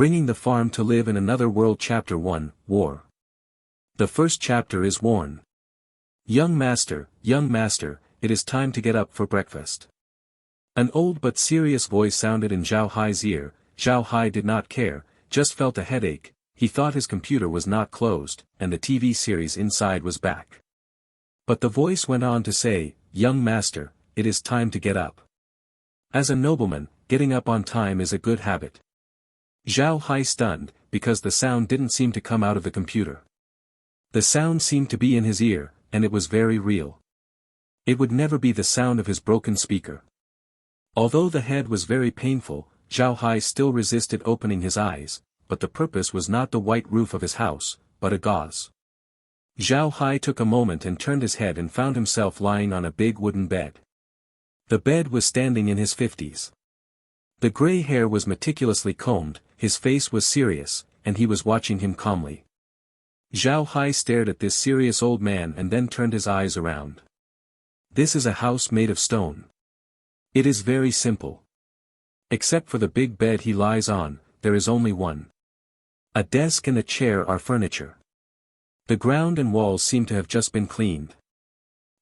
Bringing the farm to live in another world. Chapter 1, War. The first chapter is Warn. Young master, it is time to get up for breakfast. An old but serious voice sounded in Zhao Hai's ear. Zhao Hai did not care, just felt a headache. He thought his computer was not closed, and the TV series inside was back. But the voice went on to say, "Young master, it is time to get up. As a nobleman, getting up on time is a good habit." Zhao Hai stunned, because the sound didn't seem to come out of the computer. The sound seemed to be in his ear, and it was very real. It would never be the sound of his broken speaker. Although the head was very painful, Zhao Hai still resisted opening his eyes, but the purpose was not the white roof of his house, but a gauze. Zhao Hai took a moment and turned his head and found himself lying on a big wooden bed. The bed was standing in his 50s. The gray hair was meticulously combed, his face was serious, and he was watching him calmly. Zhao Hai stared at this serious old man and then turned his eyes around. This is a house made of stone. It is very simple. Except for the big bed he lies on, there is only one. A desk and a chair are furniture. The ground and walls seem to have just been cleaned.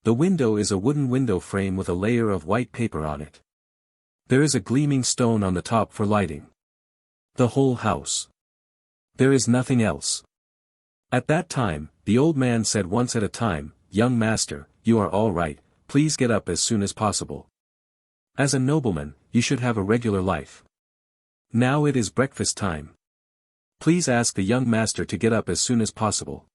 The window is a wooden window frame with a layer of white paper on it. There is a gleaming stone on the top for lighting. The whole house. There is nothing else. At that time, the old man said once at a time, "Young master, you are all right, please get up as soon as possible. As a nobleman, you should have a regular life. Now it is breakfast time. Please ask the young master to get up as soon as possible."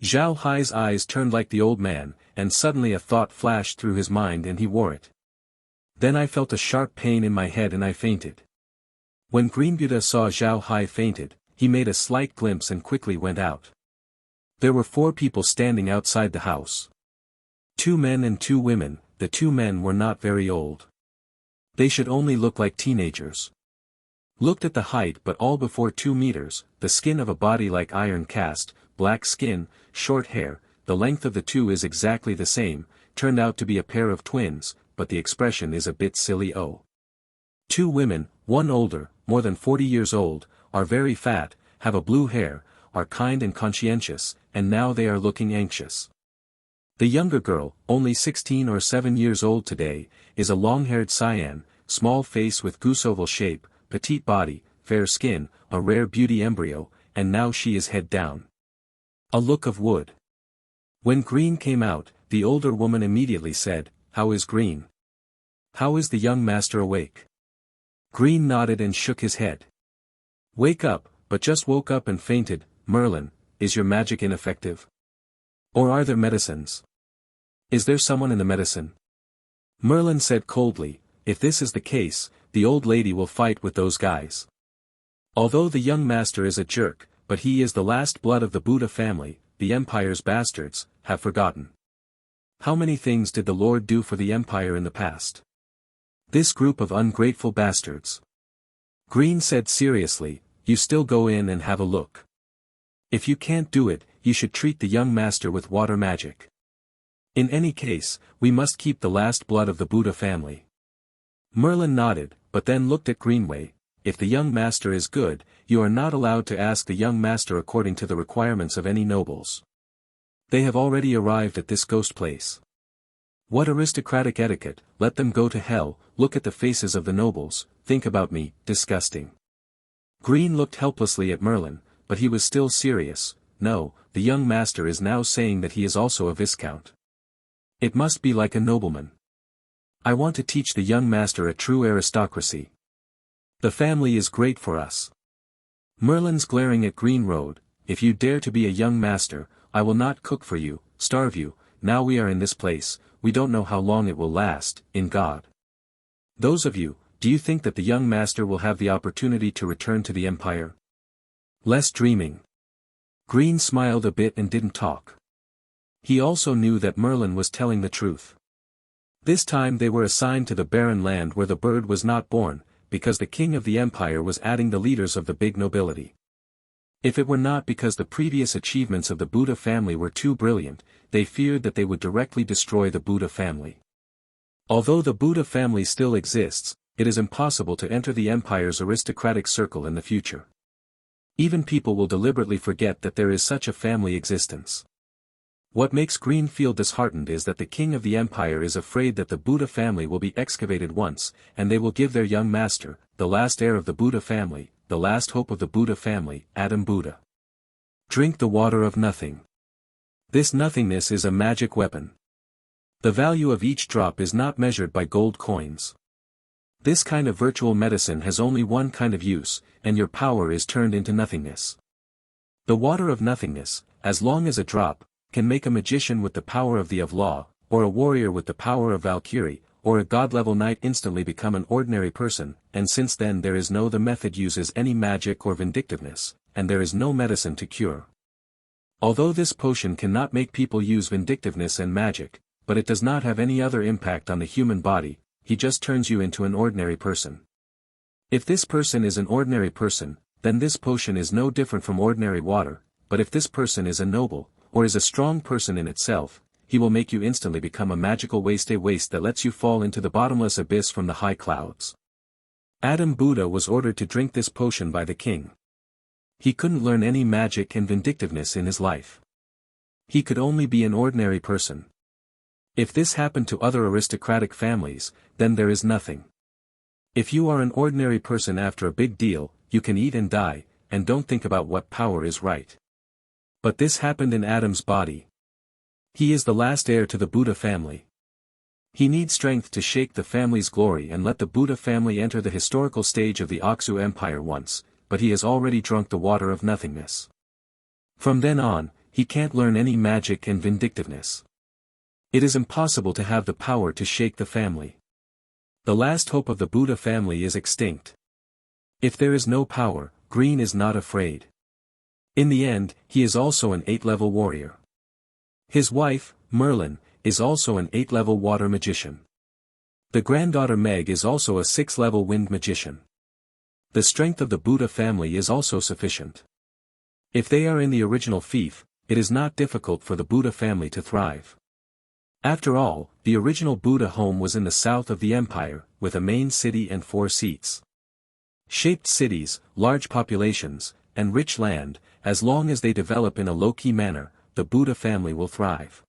Zhao Hai's eyes turned like the old man, and suddenly a thought flashed through his mind and he wore it. Then I felt a sharp pain in my head and I fainted. When Green Buddha saw Zhao Hai fainted, he made a slight glimpse and quickly went out. There were 4 people standing outside the house. 2 men and 2 women, the 2 men were not very old. They should only look like teenagers. Looked at the height but all before 2 meters, the skin of a body like iron cast, black skin, short hair, the length of the 2 is exactly the same, turned out to be a pair of twins, but the expression is a bit silly. 2 women, one older, more than 40 years old, are very fat, have a blue hair, are kind and conscientious, and now they are looking anxious. The younger girl, only 16 or 7 years old today, is a long-haired cyan, small face with goose-oval shape, petite body, fair skin, a rare beauty embryo, and now she is head down. A look of wood. When Green came out, the older woman immediately said, "How is Green? How is the young master awake?" Green nodded and shook his head. "Wake up, but just woke up and fainted. Merlin, is your magic ineffective? Or are there medicines? Is there someone in the medicine?" Merlin said coldly, "If this is the case, the old lady will fight with those guys. Although the young master is a jerk, but he is the last blood of the Buddha family, the Empire's bastards, have forgotten. How many things did the Lord do for the Empire in the past? This group of ungrateful bastards." Green said seriously, "You still go in and have a look. If you can't do it, you should treat the young master with water magic. In any case, we must keep the last blood of the Buddha family." Merlin nodded, but then looked at Greenway. "If the young master is good, you are not allowed to ask the young master according to the requirements of any nobles. They have already arrived at this ghost place. What aristocratic etiquette, let them go to hell, look at the faces of the nobles, think about me, disgusting." Green looked helplessly at Merlin, but he was still serious. "No, the young master is now saying that he is also a viscount. It must be like a nobleman. I want to teach the young master a true aristocracy. The family is great for us." Merlin's glaring at Green Road, "If you dare to be a young master, I will not cook for you, starve you. Now we are in this place, we don't know how long it will last, in God. Those of you, do you think that the young master will have the opportunity to return to the Empire? Less dreaming." Green smiled a bit and didn't talk. He also knew that Merlin was telling the truth. This time they were assigned to the barren land where the bird was not born, because the king of the empire was adding the leaders of the big nobility. If it were not because the previous achievements of the Buddha family were too brilliant, they feared that they would directly destroy the Buddha family. Although the Buddha family still exists, it is impossible to enter the empire's aristocratic circle in the future. Even people will deliberately forget that there is such a family existence. What makes Green feel disheartened is that the king of the empire is afraid that the Buddha family will be excavated once, and they will give their young master, the last heir of the Buddha family, the last hope of the Buddha family, Adam Buddha. Drink the water of nothing. This nothingness is a magic weapon. The value of each drop is not measured by gold coins. This kind of virtual medicine has only one kind of use, and your power is turned into nothingness. The water of nothingness, as long as a drop, can make a magician with the power of the of law, or a warrior with the power of Valkyrie, or a god-level knight instantly become an ordinary person, and since then there is no the method uses any magic or vindictiveness, and there is no medicine to cure. Although this potion cannot make people use vindictiveness and magic, but it does not have any other impact on the human body, he just turns you into an ordinary person. If this person is an ordinary person, then this potion is no different from ordinary water, but if this person is a noble, or is a strong person in itself, he will make you instantly become a magical waste, a waste that lets you fall into the bottomless abyss from the high clouds. Adam Buddha was ordered to drink this potion by the king. He couldn't learn any magic and vindictiveness in his life. He could only be an ordinary person. If this happened to other aristocratic families, then there is nothing. If you are an ordinary person after a big deal, you can eat and die, and don't think about what power is right. But this happened in Adam's body. He is the last heir to the Buddha family. He needs strength to shake the family's glory and let the Buddha family enter the historical stage of the Aksu Empire once, but he has already drunk the water of nothingness. From then on, he can't learn any magic and vindictiveness. It is impossible to have the power to shake the family. The last hope of the Buddha family is extinct. If there is no power, Green is not afraid. In the end, he is also an 8-level warrior. His wife, Merlin, is also an 8-level water magician. The granddaughter Meg is also a 6-level wind magician. The strength of the Buddha family is also sufficient. If they are in the original fief, it is not difficult for the Buddha family to thrive. After all, the original Buddha home was in the south of the empire, with a main city and 4 seats. Shaped cities, large populations, and rich land, as long as they develop in a low-key manner, the Buddha family will thrive.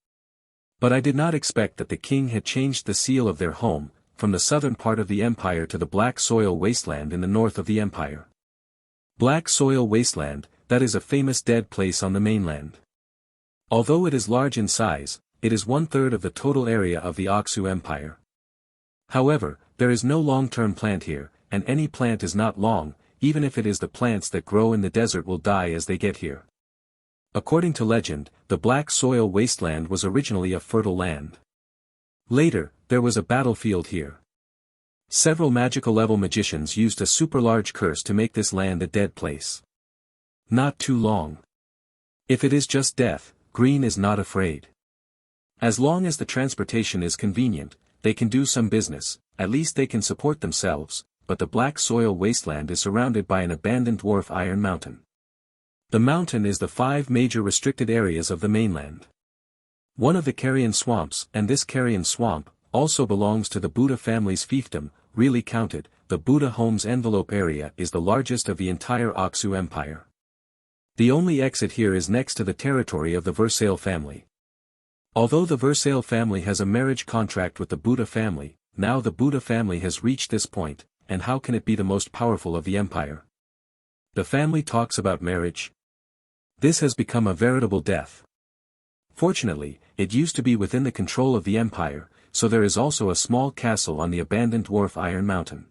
But I did not expect that the king had changed the seal of their home, from the southern part of the empire to the black soil wasteland in the north of the empire. Black soil wasteland, that is a famous dead place on the mainland. Although it is large in size, it is 1/3 of the total area of the Aksu Empire. However, there is no long-term plant here, and any plant is not long, even if it is the plants that grow in the desert will die as they get here. According to legend, the black soil wasteland was originally a fertile land. Later, there was a battlefield here. Several magical level magicians used a super large curse to make this land a dead place. Not too long. If it is just death, Green is not afraid. As long as the transportation is convenient, they can do some business, at least they can support themselves, but the black soil wasteland is surrounded by an abandoned dwarf iron mountain. The mountain is the 5 major restricted areas of the mainland. One of the carrion swamps, and this carrion swamp, also belongs to the Buddha family's fiefdom. Really counted, the Buddha home's envelope area is the largest of the entire Aksu Empire. The only exit here is next to the territory of the Versailles family. Although the Versailles family has a marriage contract with the Buddha family, now the Buddha family has reached this point, and how can it be the most powerful of the empire? The family talks about marriage. This has become a veritable death. Fortunately, it used to be within the control of the empire, so there is also a small castle on the abandoned dwarf iron mountain.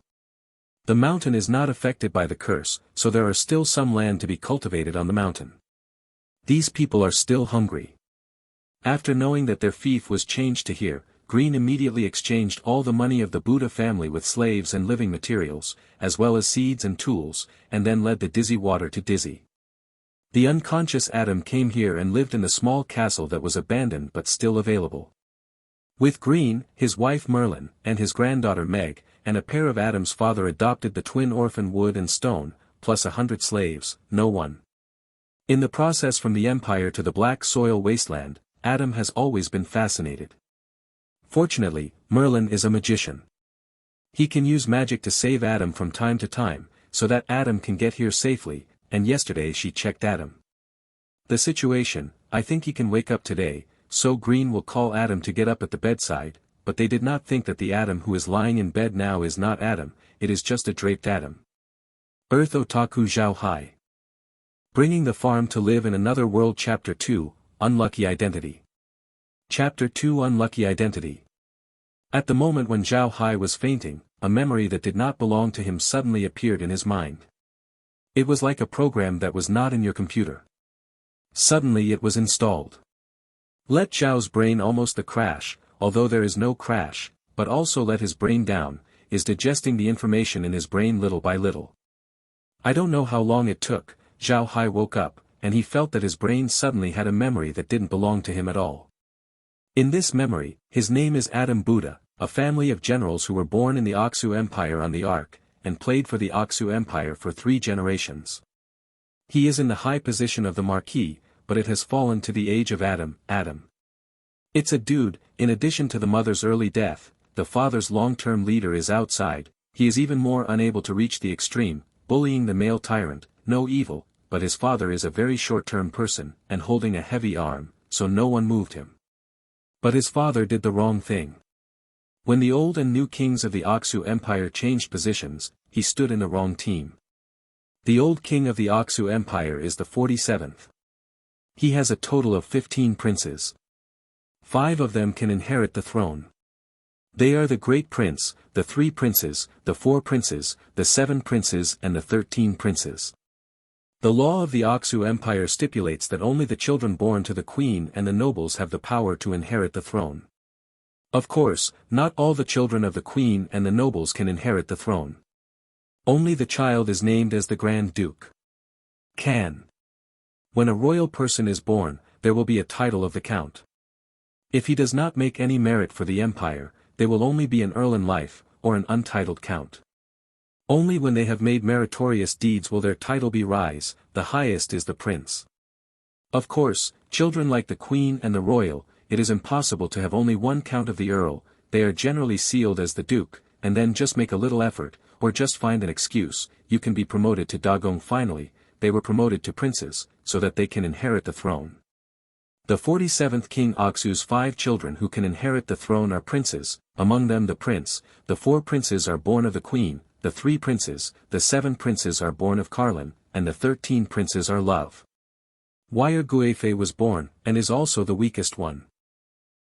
The mountain is not affected by the curse, so there are still some land to be cultivated on the mountain. These people are still hungry. After knowing that their fief was changed to here, Green immediately exchanged all the money of the Buddha family with slaves and living materials, as well as seeds and tools, and then led the dizzy water to Dizzy. The unconscious Adam came here and lived in the small castle that was abandoned but still available. With Green, his wife Merlin, and his granddaughter Meg, and a pair of Adam's father adopted the twin orphan Wood and Stone, plus 100 slaves, no one. In the process from the empire to the black soil wasteland, Adam has always been fascinated. Fortunately, Merlin is a magician. He can use magic to save Adam from time to time, so that Adam can get here safely, and yesterday she checked Adam. The situation, I think he can wake up today, so Green will call Adam to get up at the bedside, but they did not think that the Adam who is lying in bed now is not Adam, it is just a draped Adam. Earth Otaku Zhao Hai. Bringing the Farm to Live in Another World Chapter 2, Unlucky Identity. Chapter 2 Unlucky Identity. At the moment when Zhao Hai was fainting, a memory that did not belong to him suddenly appeared in his mind. It was like a program that was not in your computer. Suddenly it was installed. Let Zhao's brain almost the crash, although there is no crash, but also let his brain down, is digesting the information in his brain little by little. I don't know how long it took, Zhao Hai woke up, and he felt that his brain suddenly had a memory that didn't belong to him at all. In this memory, his name is Adam Buddha, a family of generals who were born in the Aksu Empire on the Ark, and played for the Aksu Empire for 3 generations. He is in the high position of the Marquis, but it has fallen to the age of Adam. It's a dude. In addition to the mother's early death, the father's long-term leader is outside, he is even more unable to reach the extreme, bullying the male tyrant, no evil, but his father is a very short-term person, and holding a heavy arm, so no one moved him. But his father did the wrong thing. When the old and new kings of the Aksu Empire changed positions, he stood in the wrong team. The old king of the Aksu Empire is the 47th. He has a total of 15 princes. 5 of them can inherit the throne. They are the Great Prince, the 3 princes, the 4 princes, the 7 princes and the 13 princes. The law of the Aksu Empire stipulates that only the children born to the queen and the nobles have the power to inherit the throne. Of course, not all the children of the queen and the nobles can inherit the throne. Only the child is named as the Grand Duke. Can. When a royal person is born, there will be a title of the Count. If he does not make any merit for the empire, they will only be an earl in life, or an untitled count. Only when they have made meritorious deeds will their title be rise, the highest is the prince. Of course, children like the queen and the royal, it is impossible to have only one count of the earl, they are generally sealed as the duke, and then just make a little effort, or just find an excuse, you can be promoted to Dagong. Finally, they were promoted to princes, so that they can inherit the throne. The 47th King Aksu's 5 children who can inherit the throne are princes, among them the prince, the 4 princes are born of the queen, the 3 princes, the 7 princes are born of Carlin, and the 13 princes are love. Wire Guifei was born, and is also the weakest one.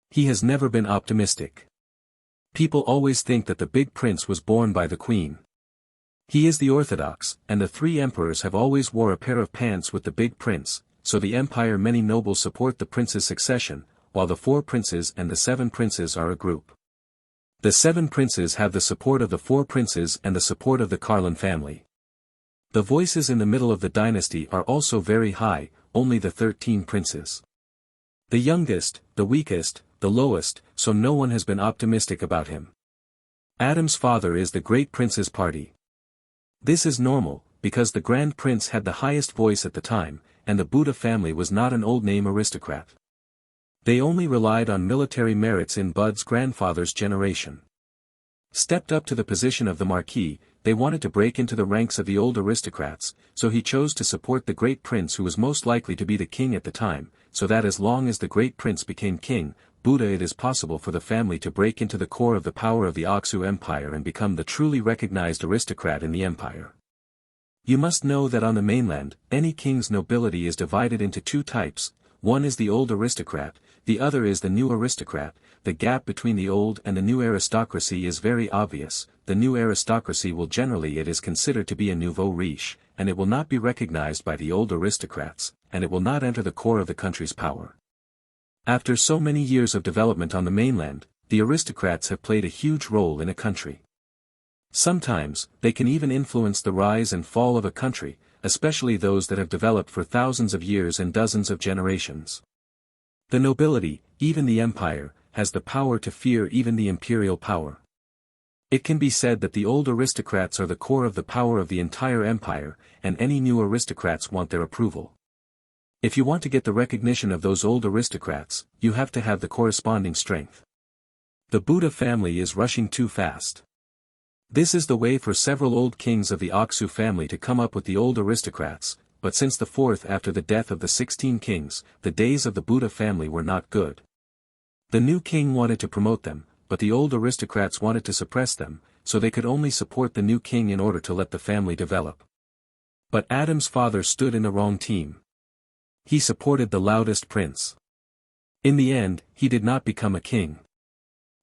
He has never been optimistic. People always think that the big prince was born by the queen. He is the orthodox, and the 3 emperors have always wore a pair of pants with the big prince, so the empire many nobles support the prince's succession, while the 4 princes and the 7 princes are a group. The 7 princes have the support of the 4 princes and the support of the Carlin family. The voices in the middle of the dynasty are also very high, only the 13 princes. The youngest, the weakest, the lowest, so no one has been optimistic about him. Adam's father is the Great Prince's party. This is normal, because the Grand Prince had the highest voice at the time, and the Buddha family was not an old-name aristocrat. They only relied on military merits in Bud's grandfather's generation. Stepped up to the position of the Marquis, they wanted to break into the ranks of the old aristocrats, so he chose to support the Great Prince who was most likely to be the king at the time, so that as long as the Great Prince became king, Buddha it is possible for the family to break into the core of the power of the Aksu Empire and become the truly recognized aristocrat in the empire. You must know that on the mainland, any king's nobility is divided into 2 types, one is the old aristocrat, the other is the new aristocrat. The gap between the old and the new aristocracy is very obvious. The new aristocracy will generally it is considered to be a nouveau riche, and it will not be recognized by the old aristocrats, and it will not enter the core of the country's power. After so many years of development on the mainland, the aristocrats have played a huge role in a country. Sometimes, they can even influence the rise and fall of a country, especially those that have developed for thousands of years and dozens of generations. The nobility, even the empire, has the power to fear even the imperial power. It can be said that the old aristocrats are the core of the power of the entire empire, and any new aristocrats want their approval. If you want to get the recognition of those old aristocrats, you have to have the corresponding strength. The Buddha family is rushing too fast. This is the way for several old kings of the Aksu family to come up with the old aristocrats, but since the fourth after the death of the 16 kings, the days of the Buddha family were not good. The new king wanted to promote them, but the old aristocrats wanted to suppress them, so they could only support the new king in order to let the family develop. But Adam's father stood in the wrong team. He supported the loudest prince. In the end, he did not become a king.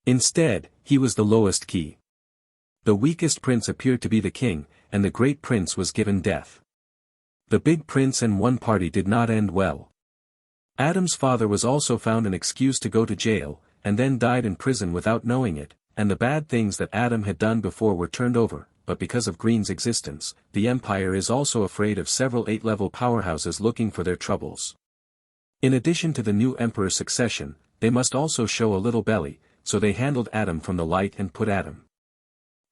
Instead, he was the lowest key. The weakest prince appeared to be the king, and the great prince was given death. The big prince and one party did not end well. Adam's father was also found an excuse to go to jail, and then died in prison without knowing it, and the bad things that Adam had done before were turned over, but because of Green's existence, the empire is also afraid of several 8-level powerhouses looking for their troubles. In addition to the new emperor's succession, they must also show a little belly, so they handled Adam from the light and put Adam.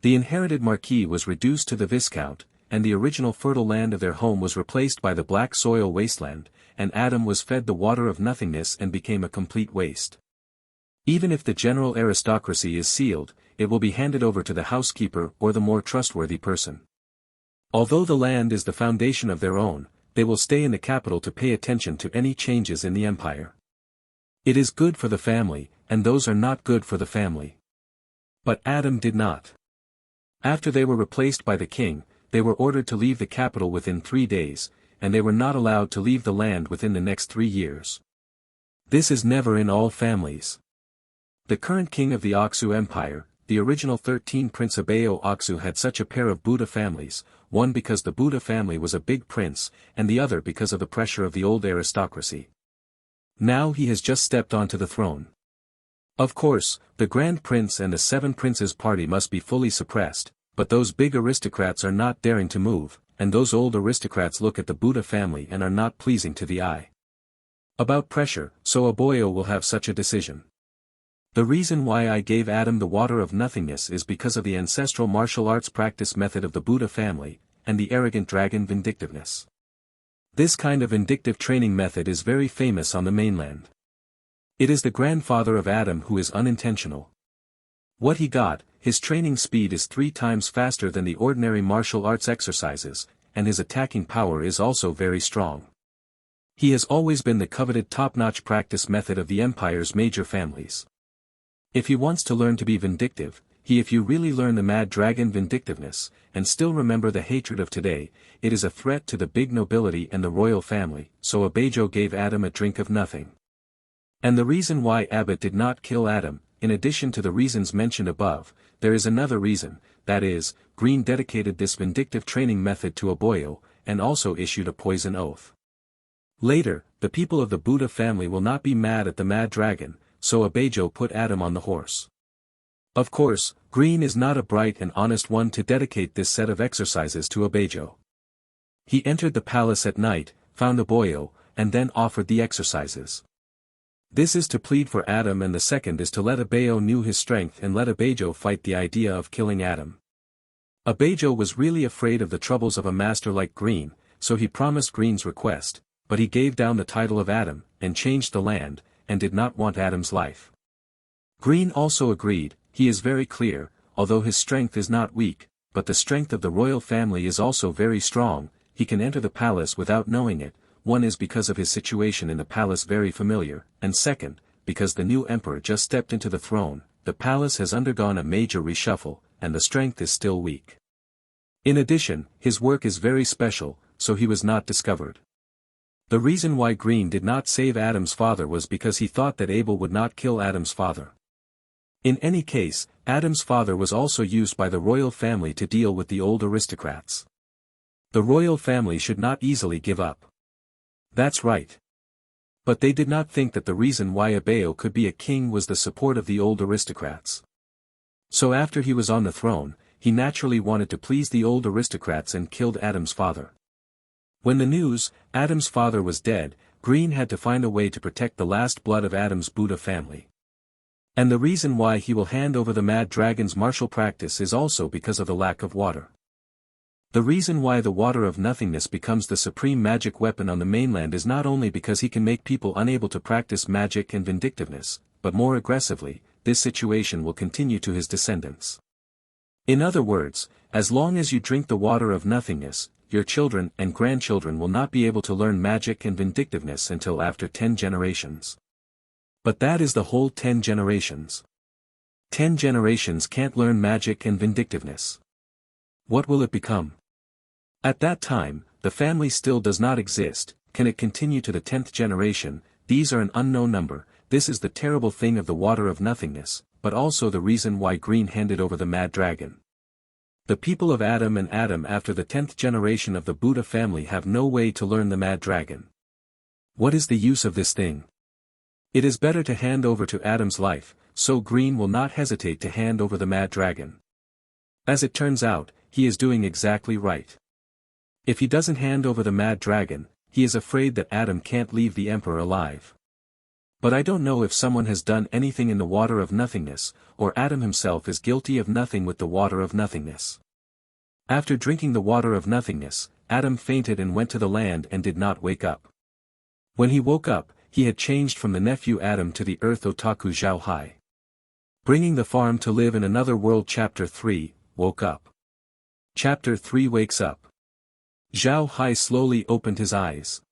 The inherited marquis was reduced to the viscount, and the original fertile land of their home was replaced by the black soil wasteland, and Adam was fed the water of nothingness and became a complete waste. Even if the general aristocracy is sealed, it will be handed over to the housekeeper or the more trustworthy person. Although the land is the foundation of their own, they will stay in the capital to pay attention to any changes in the empire. It is good for the family, and those are not good for the family. But Adam did not. After they were replaced by the king, they were ordered to leave the capital within 3 days, and they were not allowed to leave the land within the next 3 years. This is never in all families. The current king of the Aksu Empire, the original 13 Prince Abeo Aksu, had such a pair of Buddha families, one because the Buddha family was a big prince, and the other because of the pressure of the old aristocracy. Now he has just stepped onto the throne. Of course, the Grand Prince and the 7 Princes party must be fully suppressed, but those big aristocrats are not daring to move, and those old aristocrats look at the Buddha family and are not pleasing to the eye. About pressure, so Aboyo will have such a decision. The reason why I gave Adam the water of nothingness is because of the ancestral martial arts practice method of the Buddha family, and the arrogant dragon vindictiveness. This kind of vindictive training method is very famous on the mainland. It is the grandfather of Adam who is unintentional. What he got, his training speed is 3 times faster than the ordinary martial arts exercises, and his attacking power is also very strong. He has always been the coveted top-notch practice method of the empire's major families. If he wants to learn to be vindictive, if you really learn the mad dragon vindictiveness, and still remember the hatred of today, it is a threat to the big nobility and the royal family, so Abejo gave Adam a drink of nothing. And the reason why Abbot did not kill Adam, in addition to the reasons mentioned above, there is another reason, that is, Green dedicated this vindictive training method to Aboyo, and also issued a poison oath. Later, the people of the Buddha family will not be mad at the mad dragon, so Abejo put Adam on the horse. Of course, Green is not a bright and honest one to dedicate this set of exercises to Abejo. He entered the palace at night, found Aboyo, and then offered the exercises. This is to plead for Adam, and the second is to let Abejo know his strength and let Abejo fight the idea of killing Adam. Abejo was really afraid of the troubles of a master like Green, so he promised Green's request, but he gave down the title of Adam, and changed the land, and did not want Adam's life. Green also agreed. He is very clear, although his strength is not weak, but the strength of the royal family is also very strong. He can enter the palace without knowing it. One is because of his situation in the palace very familiar, and second, because the new emperor just stepped into the throne. The palace has undergone a major reshuffle, and the strength is still weak. In addition, his work is very special, so he was not discovered. The reason why Green did not save Adam's father was because he thought that Abel would not kill Adam's father. In any case, Adam's father was also used by the royal family to deal with the old aristocrats. The royal family should not easily give up. That's right. But they did not think that the reason why Abejo could be a king was the support of the old aristocrats. So after he was on the throne, he naturally wanted to please the old aristocrats and killed Adam's father. When the news, Adam's father was dead, Green had to find a way to protect the last blood of Adam's Buddha family. And the reason why he will hand over the mad dragon's martial practice is also because of the lack of water. The reason why the water of nothingness becomes the supreme magic weapon on the mainland is not only because he can make people unable to practice magic and vindictiveness, but more aggressively, this situation will continue to his descendants. In other words, as long as you drink the water of nothingness, your children and grandchildren will not be able to learn magic and vindictiveness until after 10 generations. But that is the whole 10 generations. 10 generations can't learn magic and vindictiveness. What will it become? At that time, the family still does not exist. Can it continue to the 10th generation? These are an unknown number. This is the terrible thing of the water of nothingness, but also the reason why Green handed over the mad dragon. The people of Adam and Adam after the 10th generation of the Buddha family have no way to learn the mad dragon. What is the use of this thing? It is better to hand over to Adam's life, so Green will not hesitate to hand over the mad dragon. As it turns out, he is doing exactly right. If he doesn't hand over the mad dragon, he is afraid that Adam can't leave the emperor alive. But I don't know if someone has done anything in the water of nothingness, or Adam himself is guilty of nothing with the water of nothingness. After drinking the water of nothingness, Adam fainted and went to the land and did not wake up. When he woke up, he had changed from the nephew Adam to the earth otaku Zhao Hai. Bringing the farm to live in another world. Chapter 3, Woke Up. Chapter 3 Wakes Up. Zhao Hai slowly opened his eyes.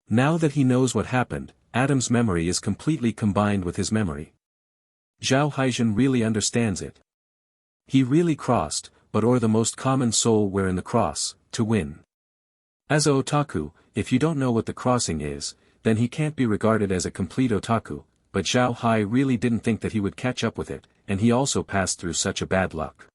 Now that he knows what happened, Adam's memory is completely combined with his memory. Zhao Haijin really understands it. He really crossed, but or the most common soul were in the cross, to win. As a otaku, if you don't know what the crossing is, then he can't be regarded as a complete otaku, but Zhao Hai really didn't think that he would catch up with it, and he also passed through such a bad luck.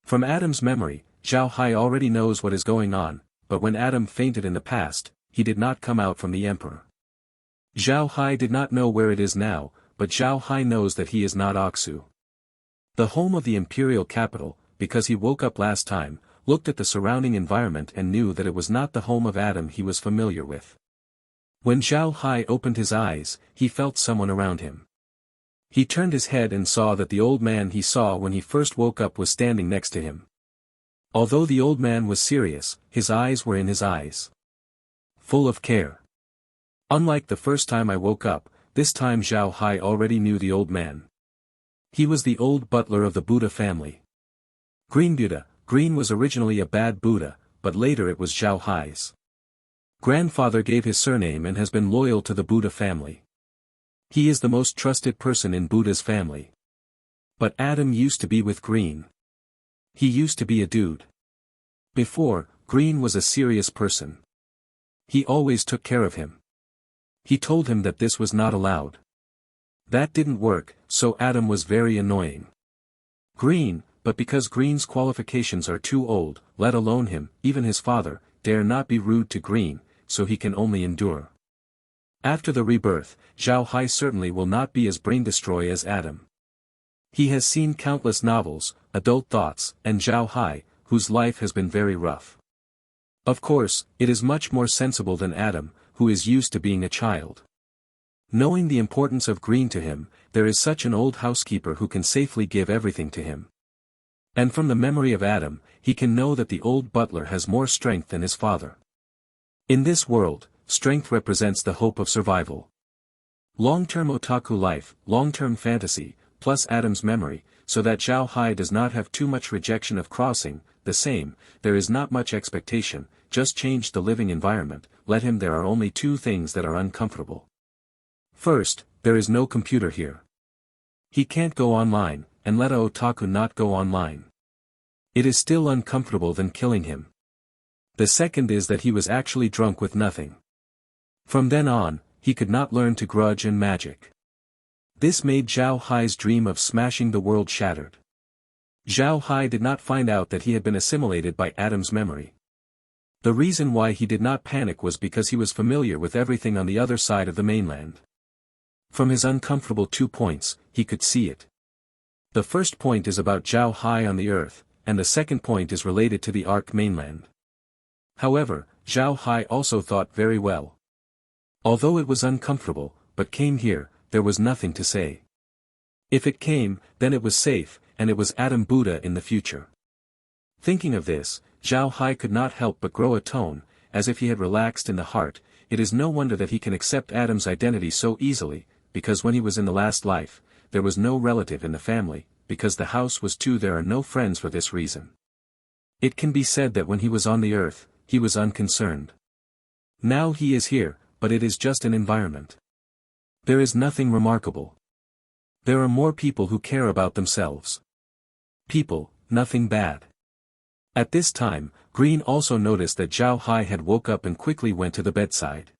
From Adam's memory, Zhao Hai already knows what is going on, but when Adam fainted in the past, he did not come out from the emperor. Zhao Hai did not know where it is now, but Zhao Hai knows that he is not Aksu. The home of the imperial capital, because he woke up last time, looked at the surrounding environment and knew that it was not the home of Adam he was familiar with. When Zhao Hai opened his eyes, he felt someone around him. He turned his head and saw that the old man he saw when he first woke up was standing next to him. Although the old man was serious, his eyes were in his eyes, full of care. Unlike the first time I woke up, this time Zhao Hai already knew the old man. He was the old butler of the Buddha family. Green Buddha. Green was originally a bad Buddha, but later it was Zhao Hai's grandfather gave his surname and has been loyal to the Buddha family. He is the most trusted person in Buddha's family. But Adam used to be with Green. He used to be a dude. Before, Green was a serious person. He always took care of him. He told him that this was not allowed. That didn't work, so Adam was very annoying. Green, but because Green's qualifications are too old, let alone him, even his father, dare not be rude to Green, so he can only endure. After the rebirth, Zhao Hai certainly will not be as brain-destroy as Adam. He has seen countless novels, adult thoughts, and Zhao Hai, whose life has been very rough. Of course, it is much more sensible than Adam, who is used to being a child. Knowing the importance of Green to him, there is such an old housekeeper who can safely give everything to him. And from the memory of Adam, he can know that the old butler has more strength than his father. In this world, strength represents the hope of survival. Long-term otaku life, long-term fantasy, plus Adam's memory, so that Zhao Hai does not have too much rejection of crossing, the same, there is not much expectation, just change the living environment, let him there are only two things that are uncomfortable. First, there is no computer here. He can't go online, and let a otaku not go online. It is still uncomfortable than killing him. The second is that he was actually drunk with nothing. From then on, he could not learn to grudge and magic. This made Zhao Hai's dream of smashing the world shattered. Zhao Hai did not find out that he had been assimilated by Adam's memory. The reason why he did not panic was because he was familiar with everything on the other side of the mainland. From his uncomfortable 2 points, he could see it. The first point is about Zhao Hai on the earth, and the second point is related to the Ark mainland. However, Zhao Hai also thought very well. Although it was uncomfortable, but came here, there was nothing to say. If it came, then it was safe, and it was Adam Buddha in the future. Thinking of this, Zhao Hai could not help but grow a tone, as if he had relaxed in the heart. It is no wonder that he can accept Adam's identity so easily, because when he was in the last life, there was no relative in the family, because the house was too there are no friends for this reason. It can be said that when he was on the earth, he was unconcerned. Now he is here, but it is just an environment. There is nothing remarkable. There are more people who care about themselves. People, nothing bad. At this time, Green also noticed that Zhao Hai had woke up and quickly went to the bedside.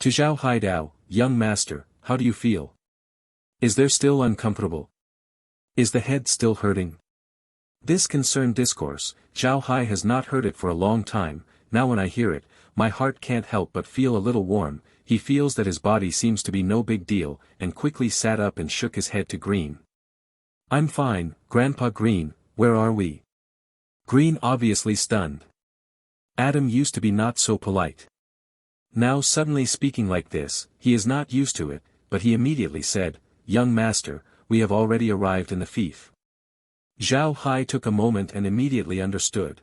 To Zhao Hai Dao, young master, how do you feel? Is there still uncomfortable? Is the head still hurting? This concerned discourse, Zhao Hai has not heard it for a long time. Now when I hear it, my heart can't help but feel a little warm. He feels that his body seems to be no big deal, and quickly sat up and shook his head to Green. I'm fine, Grandpa Green, where are we? Green obviously stunned. Adam used to be not so polite. Now suddenly speaking like this, he is not used to it, but he immediately said, Young master, we have already arrived in the fief. Zhao Hai took a moment and immediately understood.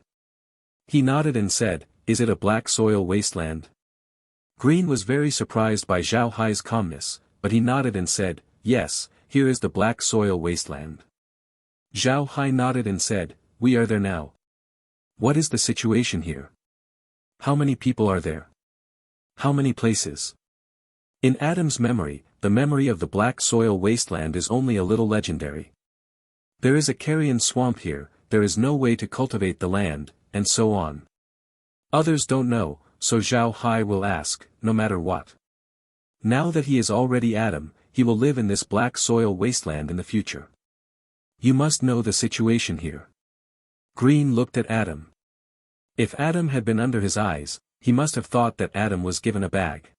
He nodded and said, Is it a black soil wasteland? Green was very surprised by Zhao Hai's calmness, but he nodded and said, Yes, here is the black soil wasteland. Zhao Hai nodded and said, We are there now. What is the situation here? How many people are there? How many places? In Adam's memory, the memory of the black soil wasteland is only a little legendary. There is a carrion swamp here, there is no way to cultivate the land, and so on. Others don't know, so Zhao Hai will ask, no matter what. Now that he is already Adam, he will live in this black soil wasteland in the future. You must know the situation here. Green looked at Adam. If Adam had been under his eyes, he must have thought that Adam was given a bag.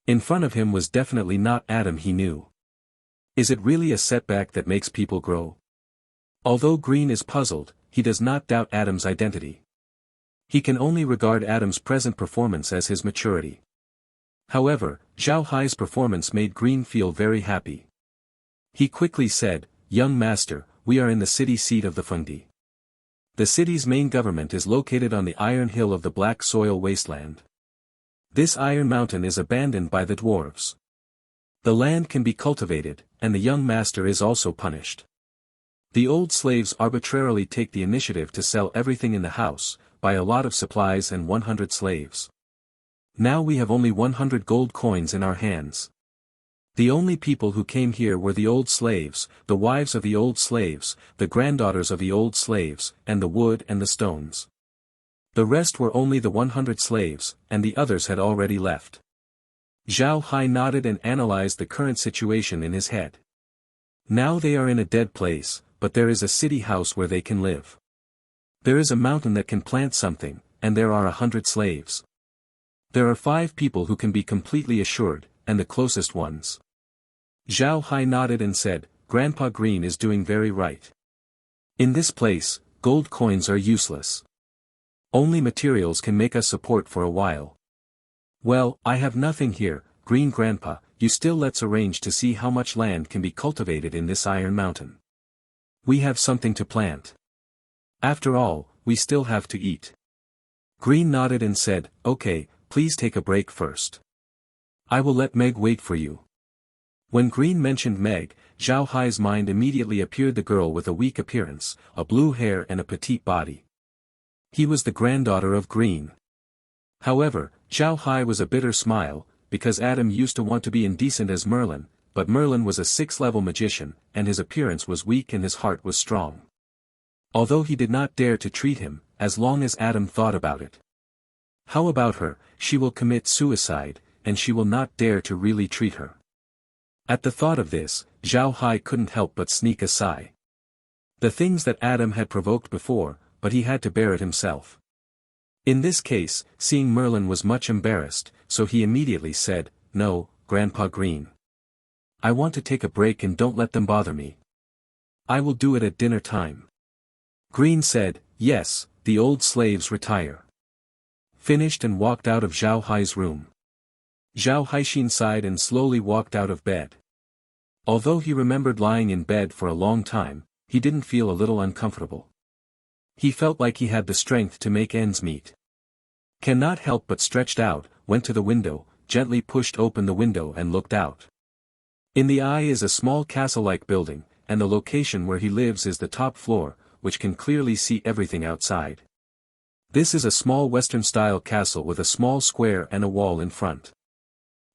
In front of him was definitely not Adam he knew. Is it really a setback that makes people grow? Although Green is puzzled, he does not doubt Adam's identity. He can only regard Adam's present performance as his maturity. However, Zhao Hai's performance made Green feel very happy. He quickly said, Young master, we are in the city seat of the Fengdi. The city's main government is located on the iron hill of the black soil wasteland. This iron mountain is abandoned by the dwarves. The land can be cultivated, and the young master is also punished. The old slaves arbitrarily take the initiative to sell everything in the house, buy a lot of supplies and 100 slaves. Now we have only 100 gold coins in our hands. The only people who came here were the old slaves, the wives of the old slaves, the granddaughters of the old slaves, and the wood and the stones. The rest were only the 100 slaves, and the others had already left. Zhao Hai nodded and analyzed the current situation in his head. Now they are in a dead place, but there is a city house where they can live. There is a mountain that can plant something, and there are 100 slaves. There are 5 people who can be completely assured, and the closest ones. Zhao Hai nodded and said, Grandpa Green is doing very right. In this place, gold coins are useless. Only materials can make us support for a while. Well, I have nothing here, Green Grandpa, you still let's arrange to see how much land can be cultivated in this iron mountain. We have something to plant. After all, we still have to eat. Green nodded and said, Okay, please take a break first. I will let Meg wait for you. When Green mentioned Meg, Zhao Hai's mind immediately appeared the girl with a weak appearance, a blue hair and a petite body. He was the granddaughter of Green. However, Zhao Hai was a bitter smile, because Adam used to want to be indecent as Merlin, but Merlin was a 6th-level magician, and his appearance was weak and his heart was strong. Although he did not dare to treat him, as long as Adam thought about it. How about her? She will commit suicide, and she will not dare to really treat her. At the thought of this, Zhao Hai couldn't help but sneak a sigh. The things that Adam had provoked before, but he had to bear it himself. In this case, seeing Merlin was much embarrassed, so he immediately said, No, Grandpa Green. I want to take a break and don't let them bother me. I will do it at dinner time. Green said, Yes, the old slaves retire. Finished and walked out of Zhao Hai's room. Zhao Haixin sighed and slowly walked out of bed. Although he remembered lying in bed for a long time, he didn't feel a little uncomfortable. He felt like he had the strength to make ends meet. Cannot help but stretched out, went to the window, gently pushed open the window and looked out. In the eye is a small castle-like building, and the location where he lives is the top floor, which can clearly see everything outside. This is a small Western-style castle with a small square and a wall in front.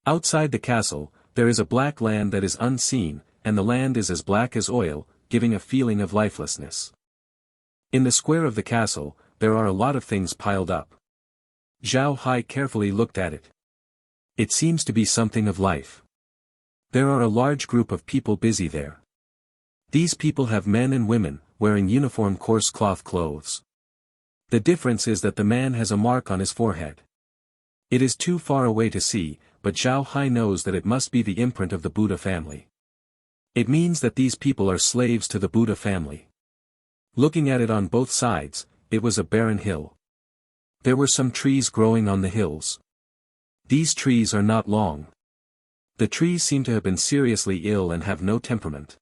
Outside the castle, there is a black land that is unseen, and the land is as black as oil, giving a feeling of lifelessness. In the square of the castle, there are a lot of things piled up. Zhao Hai carefully looked at it. It seems to be something of life. There are a large group of people busy there. These people have men and women, wearing uniform coarse cloth clothes. The difference is that the man has a mark on his forehead. It is too far away to see, but Zhao Hai knows that it must be the imprint of the Buddha family. It means that these people are slaves to the Buddha family. Looking at it on both sides, it was a barren hill. There were some trees growing on the hills. These trees are not long. The trees seem to have been seriously ill and have no temperament.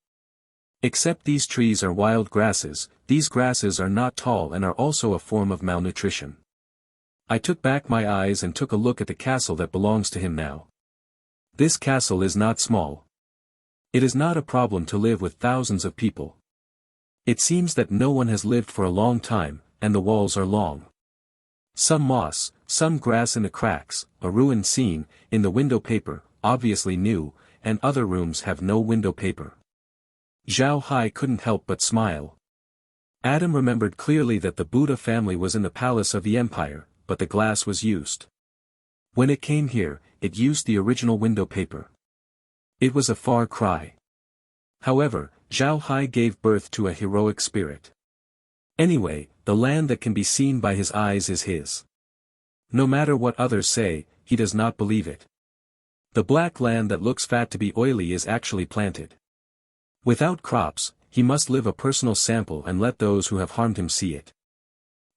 Except these trees are wild grasses, these grasses are not tall and are also a form of malnutrition. I took back my eyes and took a look at the castle that belongs to him now. This castle is not small. It is not a problem to live with thousands of people. It seems that no one has lived for a long time, and the walls are long. Some moss, some grass in the cracks, a ruined scene, in the window paper, obviously new, and other rooms have no window paper. Zhao Hai couldn't help but smile. Adam remembered clearly that the Buddha family was in the palace of the empire, but the glass was used. When it came here, it used the original window paper. It was a far cry. However, Zhao Hai gave birth to a heroic spirit. Anyway, the land that can be seen by his eyes is his. No matter what others say, he does not believe it. The black land that looks fat to be oily is actually planted. Without crops, he must live a personal sample and let those who have harmed him see it.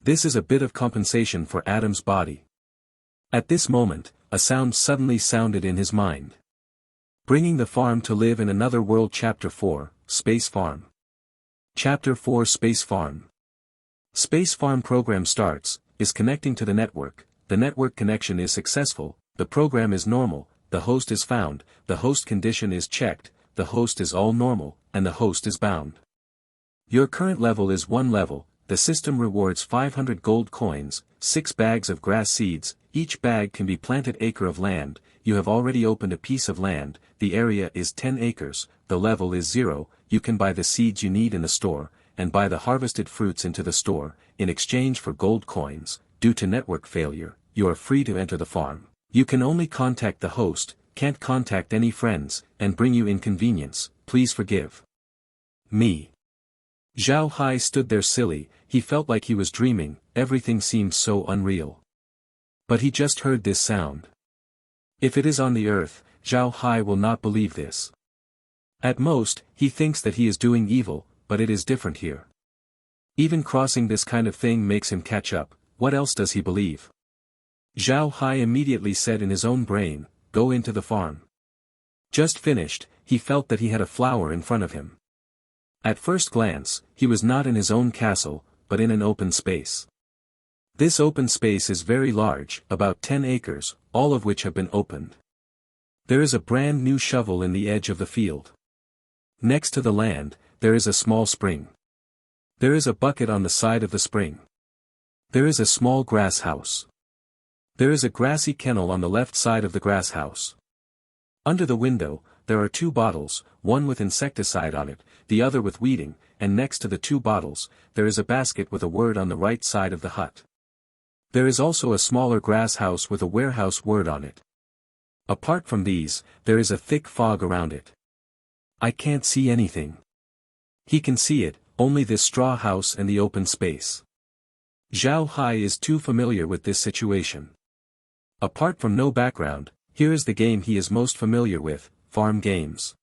This is a bit of compensation for Adam's body. At this moment, a sound suddenly sounded in his mind. Bringing the farm to live in another world. Chapter 4, Space Farm. Chapter 4, Space Farm. Space Farm program starts, is connecting to the network connection is successful, the program is normal, the host is found, the host condition is checked, the host is all normal, and the host is bound. Your current level is 1 level, the system rewards 500 gold coins, 6 bags of grass seeds, each bag can be planted acre of land, you have already opened a piece of land, the area is 10 acres, the level is 0, you can buy the seeds you need in the store, and buy the harvested fruits into the store, in exchange for gold coins. Due to network failure, you are free to enter the farm. You can only contact the host, can't contact any friends, and bring you inconvenience, please forgive me. Zhao Hai stood there silly, he felt like he was dreaming, everything seemed so unreal. But he just heard this sound. If it is on the earth, Zhao Hai will not believe this. At most, he thinks that he is doing evil, but it is different here. Even crossing this kind of thing makes him catch up, what else does he believe? Zhao Hai immediately said in his own brain, go into the farm. Just finished, he felt that he had a flower in front of him. At first glance, he was not in his own castle, but in an open space. This open space is very large, about 10 acres, all of which have been opened. There is a brand new shovel in the edge of the field. Next to the land, there is a small spring. There is a bucket on the side of the spring. There is a small grass house. There is a grassy kennel on the left side of the grass house. Under the window, there are 2 bottles, one with insecticide on it, the other with weeding, and next to the 2 bottles, there is a basket with a word on the right side of the hut. There is also a smaller grass house with a warehouse word on it. Apart from these, there is a thick fog around it. I can't see anything. He can see it, only this straw house and the open space. Zhao Hai is too familiar with this situation. Apart from no background, here is the game he is most familiar with, farm games.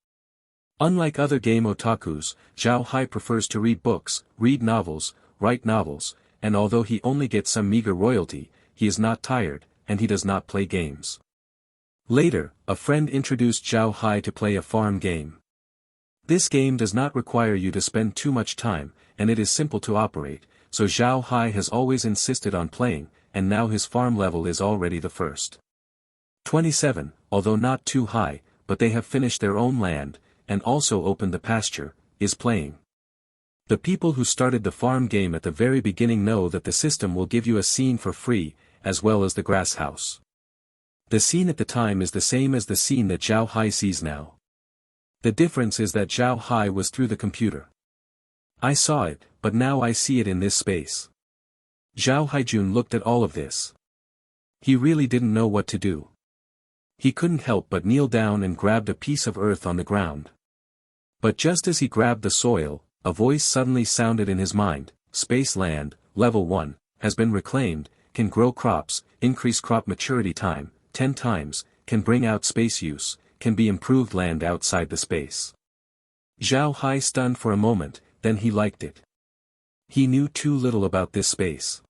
Unlike other game otakus, Zhao Hai prefers to read books, read novels, write novels, and although he only gets some meager royalty, he is not tired, and he does not play games. Later, a friend introduced Zhao Hai to play a farm game. This game does not require you to spend too much time, and it is simple to operate, so Zhao Hai has always insisted on playing, and now his farm level is already the first. 27, although not too high, but they have finished their own land, and also opened the pasture, is playing. The people who started the farm game at the very beginning know that the system will give you a scene for free, as well as the grass house. The scene at the time is the same as the scene that Zhao Hai sees now. The difference is that Zhao Hai was through the computer. I saw it, but now I see it in this space. Zhao Haijun looked at all of this. He really didn't know what to do. He couldn't help but kneel down and grabbed a piece of earth on the ground. But just as he grabbed the soil, a voice suddenly sounded in his mind: Space land, level 1, has been reclaimed, can grow crops, increase crop maturity time, 10 times, can bring out space use, can be improved land outside the space. Zhao Hai stunned for a moment, then he liked it. He knew too little about this space.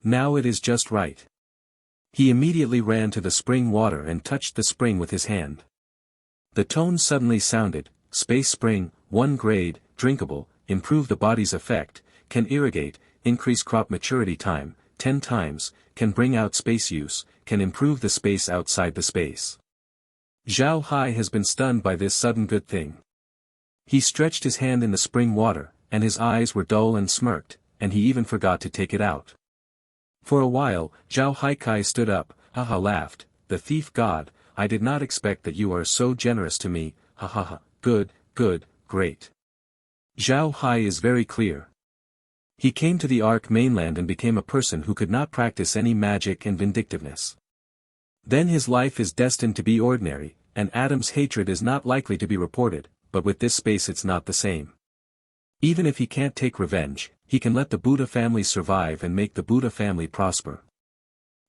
Now it is just right. He immediately ran to the spring water and touched the spring with his hand. The tone suddenly sounded: Space spring, 1 grade, drinkable, improve the body's effect, can irrigate, increase crop maturity time, 10 times, can bring out space use, can improve the space outside the space. Zhao Hai has been stunned by this sudden good thing. He stretched his hand in the spring water, and his eyes were dull and smirked, and he even forgot to take it out. For a while, Zhao Haikai stood up, haha laughed, the thief god, I did not expect that you are so generous to me, ha ha ha, good, great. Zhao Hai is very clear. He came to the Ark mainland and became a person who could not practice any magic and vindictiveness. Then his life is destined to be ordinary, and Adam's hatred is not likely to be reported, but with this space it's not the same. Even if he can't take revenge, he can let the Buddha family survive and make the Buddha family prosper.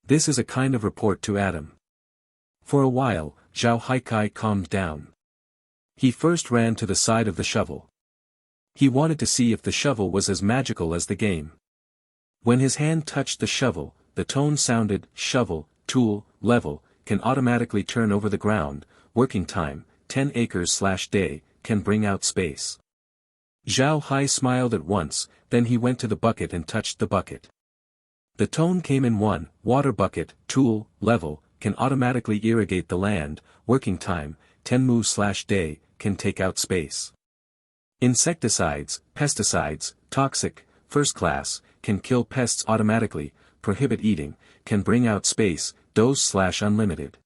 This is a kind of report to Adam. For a while, Zhao Haikai calmed down. He first ran to the side of the shovel. He wanted to see if the shovel was as magical as the game. When his hand touched the shovel, the tone sounded: shovel, tool, level, can automatically turn over the ground, working time, 10 acres/day, can bring out space. Zhao Hai smiled at once, then he went to the bucket and touched the bucket. The tone came in: 1, water bucket, tool, level, can automatically irrigate the land, working time, 10 mu/day, can take out space. Insecticides, pesticides, toxic, first class, can kill pests automatically, prohibit eating, can bring out space, dose/unlimited.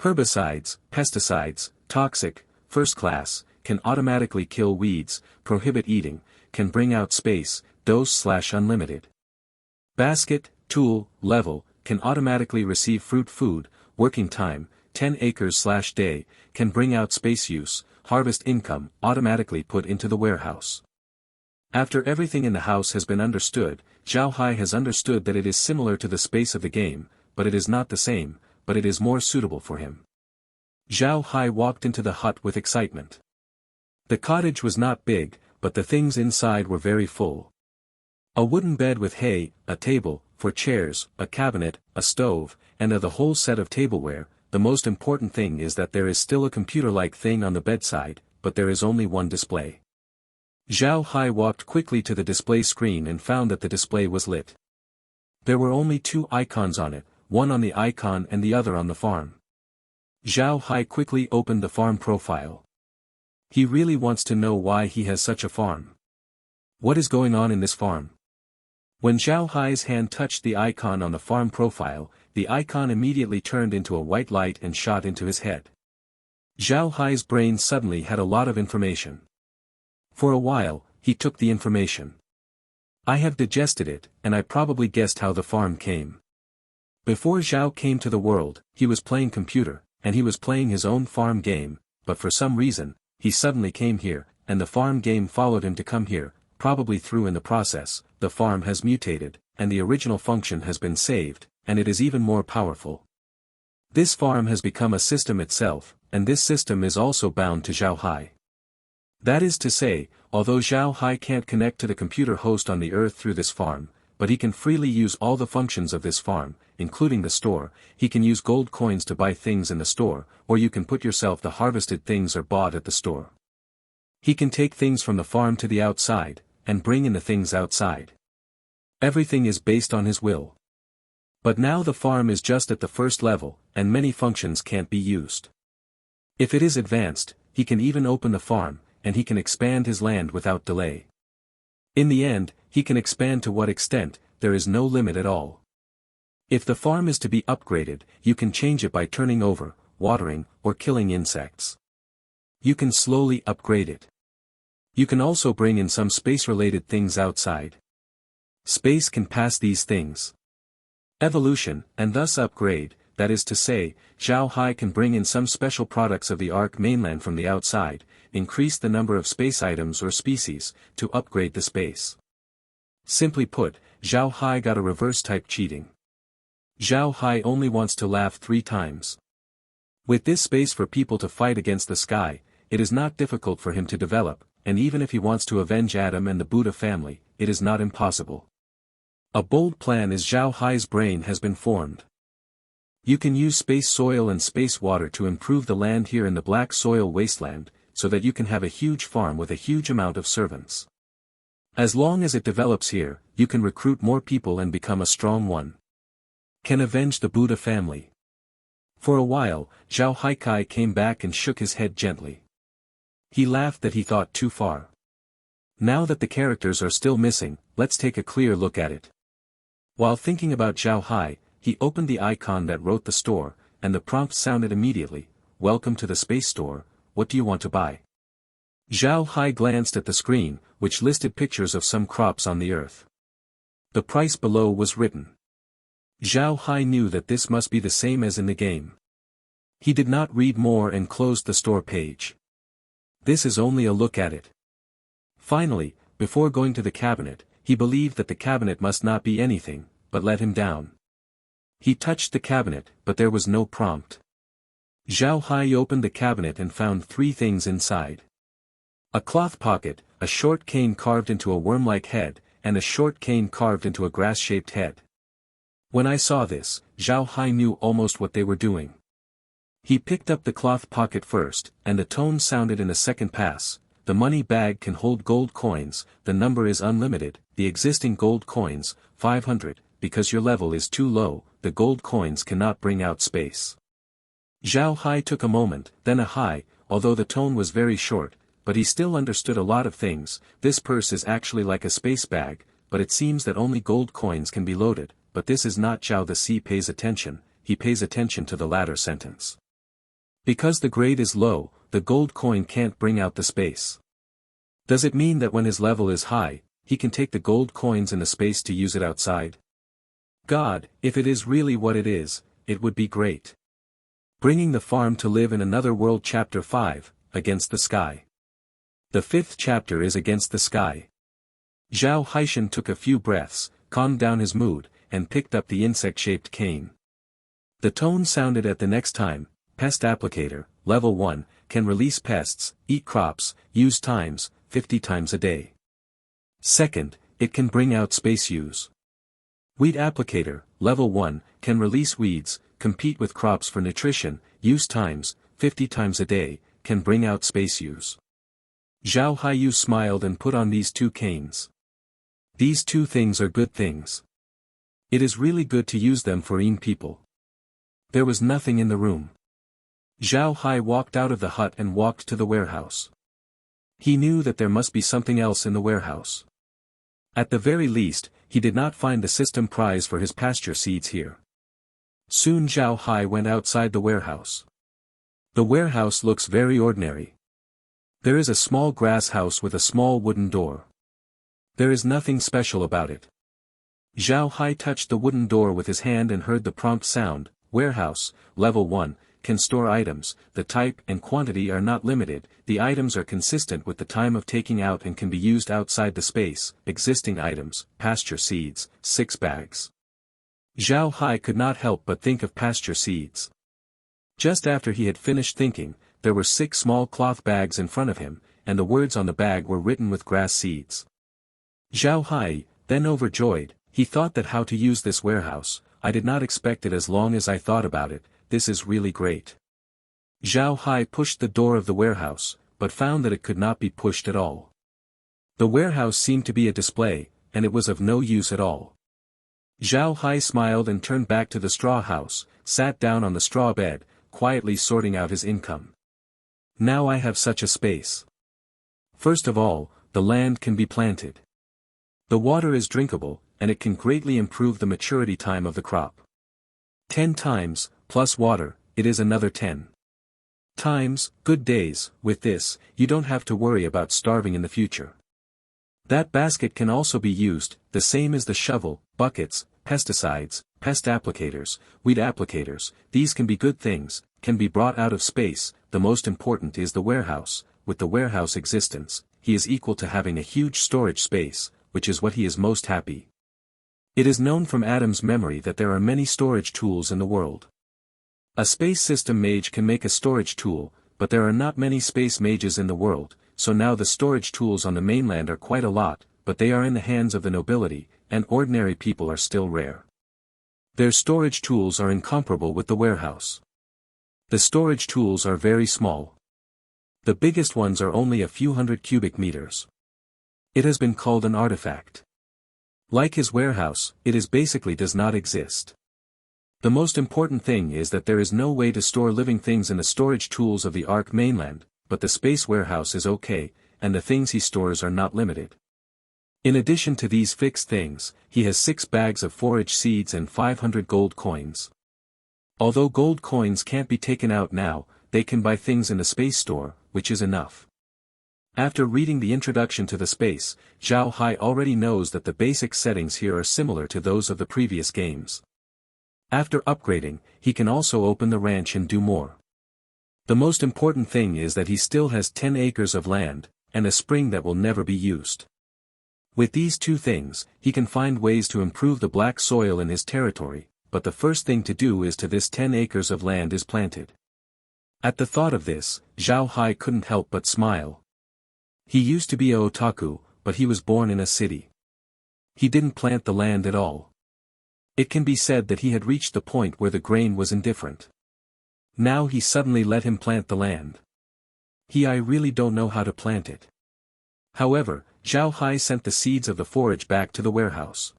Herbicides, pesticides, toxic, first class, can automatically kill weeds, prohibit eating, can bring out space, dose/unlimited. Basket, tool, level, can automatically receive fruit food, working time, 10 acres/day, can bring out space use, harvest income, automatically put into the warehouse. After everything in the house has been understood, Zhao Hai has understood that it is similar to the space of the game, but it is not the same, but it is more suitable for him. Zhao Hai walked into the hut with excitement. The cottage was not big, but the things inside were very full. A wooden bed with hay, a table, 4 chairs, a cabinet, a stove, and the whole set of tableware. The most important thing is that there is still a computer-like thing on the bedside, but there is only one display. Zhao Hai walked quickly to the display screen and found that the display was lit. There were only 2 icons on it, one on the icon and the other on the farm. Zhao Hai quickly opened the farm profile. He really wants to know why he has such a farm. What is going on in this farm? When Zhao Hai's hand touched the icon on the farm profile, the icon immediately turned into a white light and shot into his head. Zhao Hai's brain suddenly had a lot of information. For a while, he took the information. I have digested it, and I probably guessed how the farm came. Before Zhao came to the world, he was playing computer, and he was playing his own farm game, but for some reason, he suddenly came here, and the farm game followed him to come here, probably through in the process, the farm has mutated, and the original function has been saved, and it is even more powerful. This farm has become a system itself, and this system is also bound to Zhao Hai. That is to say, although Zhao Hai can't connect to the computer host on the earth through this farm, but he can freely use all the functions of this farm, including the store. He can use gold coins to buy things in the store, or you can put yourself the harvested things are bought at the store. He can take things from the farm to the outside, and bring in the things outside. Everything is based on his will. But now the farm is just at the first level, and many functions can't be used. If it is advanced, he can even open the farm, and he can expand his land without delay. In the end, he can expand to what extent, there is no limit at all. If the farm is to be upgraded, you can change it by turning over, watering, or killing insects. You can slowly upgrade it. You can also bring in some space-related things outside. Space can pass these things. Evolution, and thus upgrade, that is to say, Zhao Hai can bring in some special products of the Ark mainland from the outside, increase the number of space items or species, to upgrade the space. Simply put, Zhao Hai got a reverse-type cheating. Zhao Hai only wants to laugh 3 times. With this space for people to fight against the sky, it is not difficult for him to develop, and even if he wants to avenge Adam and the Buddha family, it is not impossible. A bold plan is Zhao Hai's brain has been formed. You can use space soil and space water to improve the land here in the black soil wasteland, so that you can have a huge farm with a huge amount of servants. As long as it develops here, you can recruit more people and become a strong one. Can avenge the Buddha family. For a while, Zhao Haikai came back and shook his head gently. He laughed that he thought too far. Now that the characters are still missing, let's take a clear look at it. While thinking about Zhao Hai, he opened the icon that wrote the store, and the prompt sounded immediately, "Welcome to the space store, what do you want to buy?" Zhao Hai glanced at the screen, which listed pictures of some crops on the earth. The price below was written. Zhao Hai knew that this must be the same as in the game. He did not read more and closed the store page. This is only a look at it. Finally, before going to the cabinet, he believed that the cabinet must not be anything, but let him down. He touched the cabinet, but there was no prompt. Zhao Hai opened the cabinet and found 3 things inside. A cloth pocket, a short cane carved into a worm-like head, and a short cane carved into a grass-shaped head. When I saw this, Zhao Hai knew almost what they were doing. He picked up the cloth pocket first, and the tone sounded in a second pass. The money bag can hold gold coins, the number is unlimited, the existing gold coins, 500, because your level is too low, the gold coins cannot bring out space. Zhao Hai took a moment, then a hi, although the tone was very short, but he still understood a lot of things. This purse is actually like a space bag, but it seems that only gold coins can be loaded, but this is not Zhao the C pays attention, he pays attention to the latter sentence. Because the grade is low, the gold coin can't bring out the space. Does it mean that when his level is high, he can take the gold coins in the space to use it outside? God, if it is really what it is, it would be great. Bringing the farm to live in another world. Chapter 5, Against the Sky. The 5th chapter is Against the Sky. Zhao Haishan took a few breaths, calmed down his mood, and picked up the insect-shaped cane. The tone sounded at the next time. Pest Applicator, Level 1, can release pests, eat crops, use times, 50 times a day. Second, it can bring out space use. Weed Applicator, Level 1, can release weeds, compete with crops for nutrition, use times, 50 times a day, can bring out space use. Zhao Haiyu smiled and put on these 2 canes. These 2 things are good things. It is really good to use them for eating people. There was nothing in the room. Zhao Hai walked out of the hut and walked to the warehouse. He knew that there must be something else in the warehouse. At the very least, he did not find the system prize for his pasture seeds here. Soon Zhao Hai went outside the warehouse. The warehouse looks very ordinary. There is a small grass house with a small wooden door. There is nothing special about it. Zhao Hai touched the wooden door with his hand and heard the prompt sound, Warehouse, Level 1, can store items, the type and quantity are not limited, the items are consistent with the time of taking out and can be used outside the space, existing items, pasture seeds, 6 bags. Zhao Hai could not help but think of pasture seeds. Just after he had finished thinking, there were 6 small cloth bags in front of him, and the words on the bag were written with grass seeds. Zhao Hai, then overjoyed, he thought that how to use this warehouse, I did not expect it as long as I thought about it, this is really great. Zhao Hai pushed the door of the warehouse, but found that it could not be pushed at all. The warehouse seemed to be a display, and it was of no use at all. Zhao Hai smiled and turned back to the straw house, sat down on the straw bed, quietly sorting out his income. Now I have such a space. First of all, the land can be planted. The water is drinkable, and it can greatly improve the maturity time of the crop. 10 times, plus water, it is another 10 times, good days. With this, you don't have to worry about starving in the future. That basket can also be used, the same as the shovel, buckets, pesticides, pest applicators, weed applicators. These can be good things, can be brought out of space. The most important is the warehouse. With the warehouse existence, he is equal to having a huge storage space, which is what he is most happy. It is known from Adam's memory that there are many storage tools in the world. A space system mage can make a storage tool, but there are not many space mages in the world, so now the storage tools on the mainland are quite a lot, but they are in the hands of the nobility, and ordinary people are still rare. Their storage tools are incomparable with the warehouse. The storage tools are very small. The biggest ones are only a few hundred cubic meters. It has been called an artifact. Like his warehouse, it is basically does not exist. The most important thing is that there is no way to store living things in the storage tools of the Ark mainland, but the space warehouse is okay, and the things he stores are not limited. In addition to these fixed things, he has 6 bags of forage seeds and 500 gold coins. Although gold coins can't be taken out now, they can buy things in the space store, which is enough. After reading the introduction to the space, Zhao Hai already knows that the basic settings here are similar to those of the previous games. After upgrading, he can also open the ranch and do more. The most important thing is that he still has 10 acres of land, and a spring that will never be used. With these two things, he can find ways to improve the black soil in his territory, but the first thing to do is to this 10 acres of land is planted. At the thought of this, Zhao Hai couldn't help but smile. He used to be a otaku, but he was born in a city. He didn't plant the land at all. It can be said that he had reached the point where the grain was indifferent. Now he suddenly let him plant the land. I really don't know how to plant it. However, Zhao Hai sent the seeds of the forage back to the warehouse.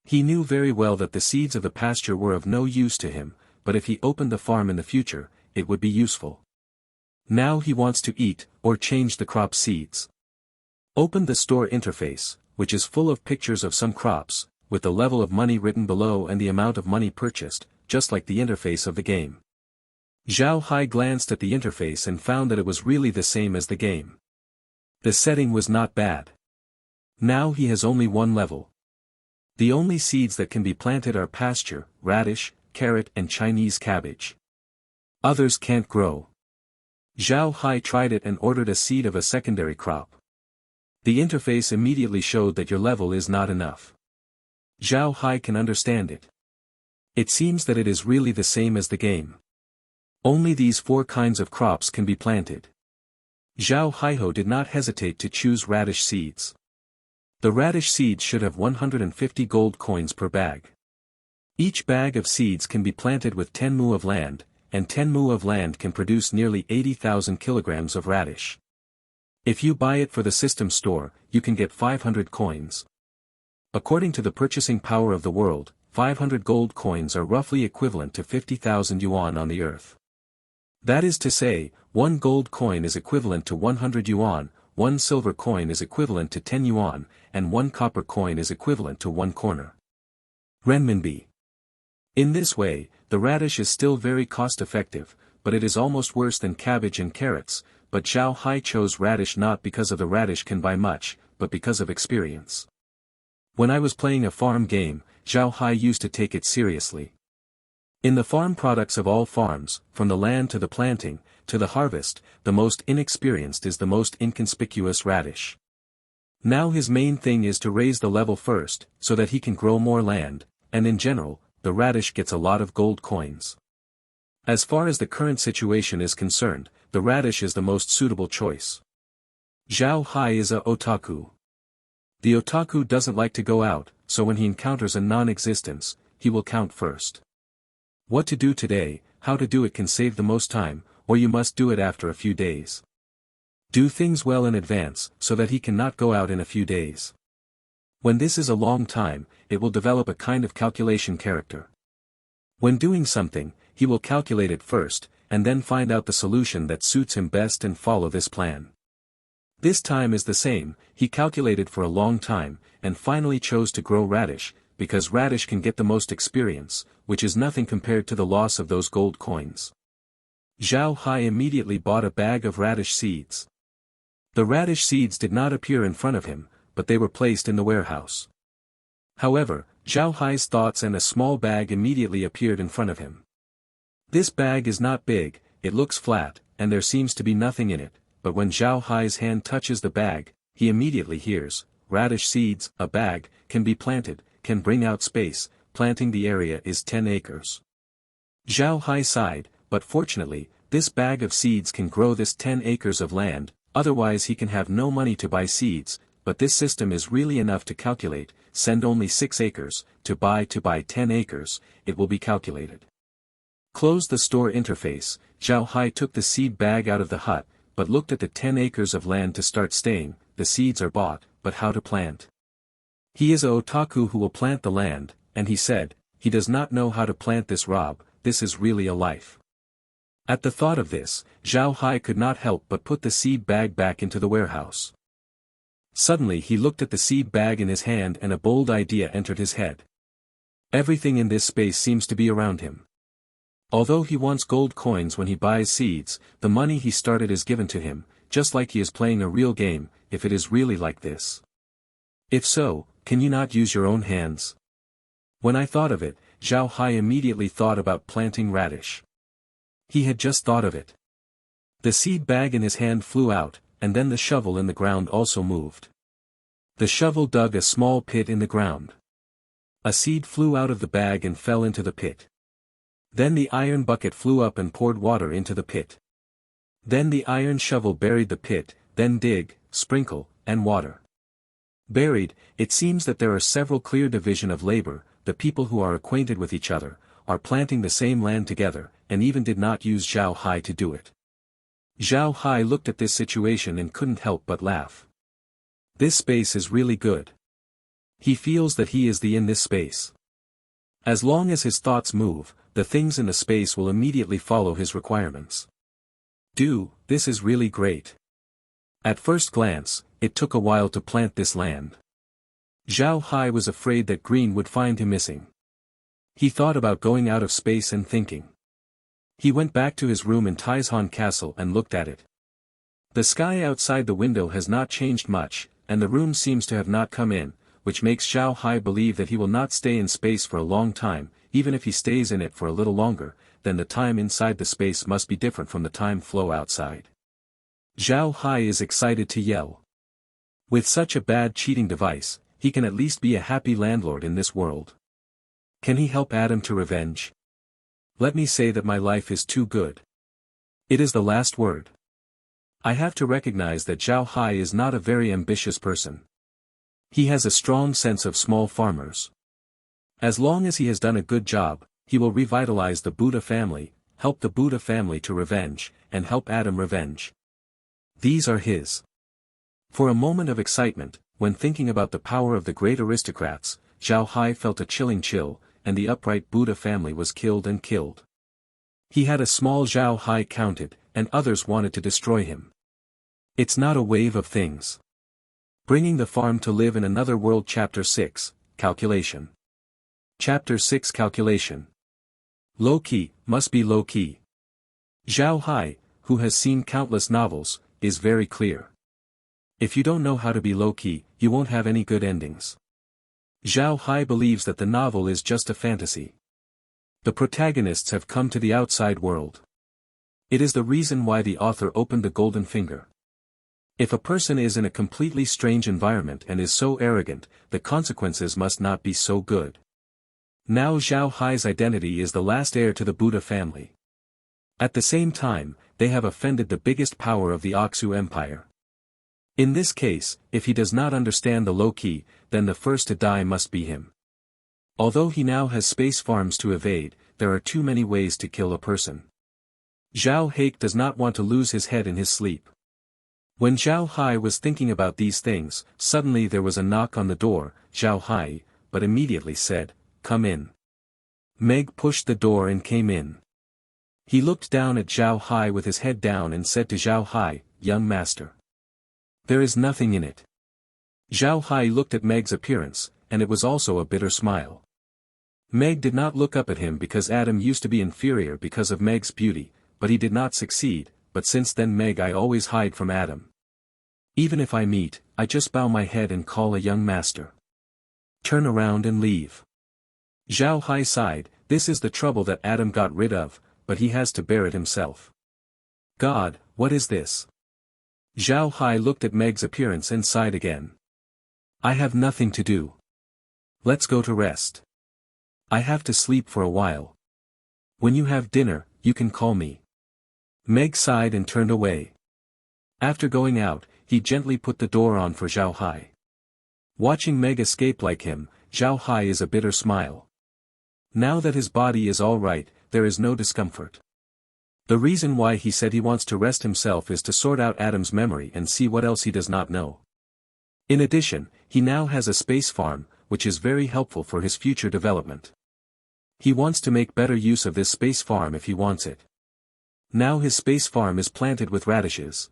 He knew very well that the seeds of the pasture were of no use to him, but if he opened the farm in the future, it would be useful. Now he wants to eat, or change the crop seeds. Open the store interface, which is full of pictures of some crops, with the level of money written below and the amount of money purchased, just like the interface of the game. Zhao Hai glanced at the interface and found that it was really the same as the game. The setting was not bad. Now he has only one level. The only seeds that can be planted are pasture, radish, carrot and Chinese cabbage. Others can't grow. Zhao Hai tried it and ordered a seed of a secondary crop. The interface immediately showed that your level is not enough. Zhao Hai can understand it. It seems that it is really the same as the game. Only these 4 kinds of crops can be planted. Zhao Haiho did not hesitate to choose radish seeds. The radish seeds should have 150 gold coins per bag. Each bag of seeds can be planted with 10 mu of land, and 10 mu of land can produce nearly 80,000 kilograms of radish. If you buy it for the system store, you can get 500 coins. According to the purchasing power of the world, 500 gold coins are roughly equivalent to 50,000 yuan on the earth. That is to say, 1 gold coin is equivalent to 100 yuan, 1 silver coin is equivalent to 10 yuan, and 1 copper coin is equivalent to 1 korner. Renminbi. In this way, the radish is still very cost-effective, but it is almost worse than cabbage and carrots, but Zhao Hai chose radish not because of the radish can buy much, but because of experience. When I was playing a farm game, Zhao Hai used to take it seriously. In the farm products of all farms, from the land to the planting, to the harvest, the most inexperienced is the most inconspicuous radish. Now his main thing is to raise the level first, so that he can grow more land, and in general, the radish gets a lot of gold coins. As far as the current situation is concerned, the radish is the most suitable choice. Zhao Hai is a otaku. The otaku doesn't like to go out, so when he encounters a non-existence, he will count first. What to do today, how to do it can save the most time, or you must do it after a few days. Do things well in advance, so that he cannot go out in a few days. When this is a long time, it will develop a kind of calculation character. When doing something, he will calculate it first, and then find out the solution that suits him best and follow this plan. This time is the same, he calculated for a long time, and finally chose to grow radish, because radish can get the most experience, which is nothing compared to the loss of those gold coins. Zhao Hai immediately bought a bag of radish seeds. The radish seeds did not appear in front of him, but they were placed in the warehouse. However, Zhao Hai's thoughts and a small bag immediately appeared in front of him. This bag is not big, it looks flat, and there seems to be nothing in it, but when Zhao Hai's hand touches the bag, he immediately hears, radish seeds, a bag, can be planted, can bring out space, planting the area is 10 acres. Zhao Hai sighed, but fortunately, this bag of seeds can grow this 10 acres of land, otherwise he can have no money to buy seeds, but this system is really enough to calculate, send only 6 acres, to buy 10 acres, it will be calculated. Close the store interface, Zhao Hai took the seed bag out of the hut, but looked at the 10 acres of land to start staying, the seeds are bought, but how to plant? He is a otaku who will plant the land, and he said, he does not know how to plant this Rob, this is really a life. At the thought of this, Zhao Hai could not help but put the seed bag back into the warehouse. Suddenly he looked at the seed bag in his hand and a bold idea entered his head. Everything in this space seems to be around him. Although he wants gold coins when he buys seeds, the money he started is given to him, just like he is playing a real game, if it is really like this. If so, can you not use your own hands? When I thought of it, Zhao Hai immediately thought about planting radish. He had just thought of it. The seed bag in his hand flew out, and then the shovel in the ground also moved. The shovel dug a small pit in the ground. A seed flew out of the bag and fell into the pit. Then the iron bucket flew up and poured water into the pit. Then the iron shovel buried the pit, then dig, sprinkle, and water. Buried, it seems that there are several clear division of labor, the people who are acquainted with each other, are planting the same land together, and even did not use Zhao Hai to do it. Zhao Hai looked at this situation and couldn't help but laugh. This space is really good. He feels that he is in this space. As long as his thoughts move, the things in the space will immediately follow his requirements. This is really great. At first glance, it took a while to plant this land. Zhao Hai was afraid that Green would find him missing. He thought about going out of space and thinking. He went back to his room in Taizhan Castle and looked at it. The sky outside the window has not changed much, and the room seems to have not come in, which makes Zhao Hai believe that he will not stay in space for a long time, even if he stays in it for a little longer, then the time inside the space must be different from the time flow outside. Zhao Hai is excited to yell. With such a bad cheating device, he can at least be a happy landlord in this world. Can he help Adam to revenge? Let me say that my life is too good. It is the last word. I have to recognize that Zhao Hai is not a very ambitious person. He has a strong sense of small farmers. As long as he has done a good job, he will revitalize the Buddha family, help the Buddha family to revenge, and help Adam revenge. These are his. For a moment of excitement, when thinking about the power of the great aristocrats, Zhao Hai felt a chilling chill, and the upright Buddha family was killed and killed. He had a small Zhao Hai counted, and others wanted to destroy him. It's not a wave of things. Bringing the farm to live in another world. Chapter 6, Calculation. Chapter 6 Calculation. Low-key, must be low-key. Zhao Hai, who has seen countless novels, is very clear. If you don't know how to be low-key, you won't have any good endings. Zhao Hai believes that the novel is just a fantasy. The protagonists have come to the outside world. It is the reason why the author opened the golden finger. If a person is in a completely strange environment and is so arrogant, the consequences must not be so good. Now Zhao Hai's identity is the last heir to the Buddha family. At the same time, they have offended the biggest power of the Oxu Empire. In this case, if he does not understand the low-key, then the first to die must be him. Although he now has space farms to evade, there are too many ways to kill a person. Zhao Hai does not want to lose his head in his sleep. When Zhao Hai was thinking about these things, suddenly there was a knock on the door. Zhao Hai, but immediately said, "Come in." Meg pushed the door and came in. He looked down at Zhao Hai with his head down and said to Zhao Hai, "Young master." There is nothing in it. Zhao Hai looked at Meg's appearance, and it was also a bitter smile. Meg did not look up at him because Adam used to be inferior because of Meg's beauty, but he did not succeed, but since then Meg I always hide from Adam. Even if I meet, I just bow my head and call a young master. Turn around and leave. Zhao Hai sighed, this is the trouble that Adam got rid of, but he has to bear it himself. God, what is this? Zhao Hai looked at Meg's appearance and sighed again. I have nothing to do. Let's go to rest. I have to sleep for a while. When you have dinner, you can call me. Meg sighed and turned away. After going out, he gently put the door on for Zhao Hai. Watching Meg escape like him, Zhao Hai is a bitter smile. Now that his body is all right, there is no discomfort. The reason why he said he wants to rest himself is to sort out Adam's memory and see what else he does not know. In addition, he now has a space farm, which is very helpful for his future development. He wants to make better use of this space farm if he wants it. Now his space farm is planted with radishes.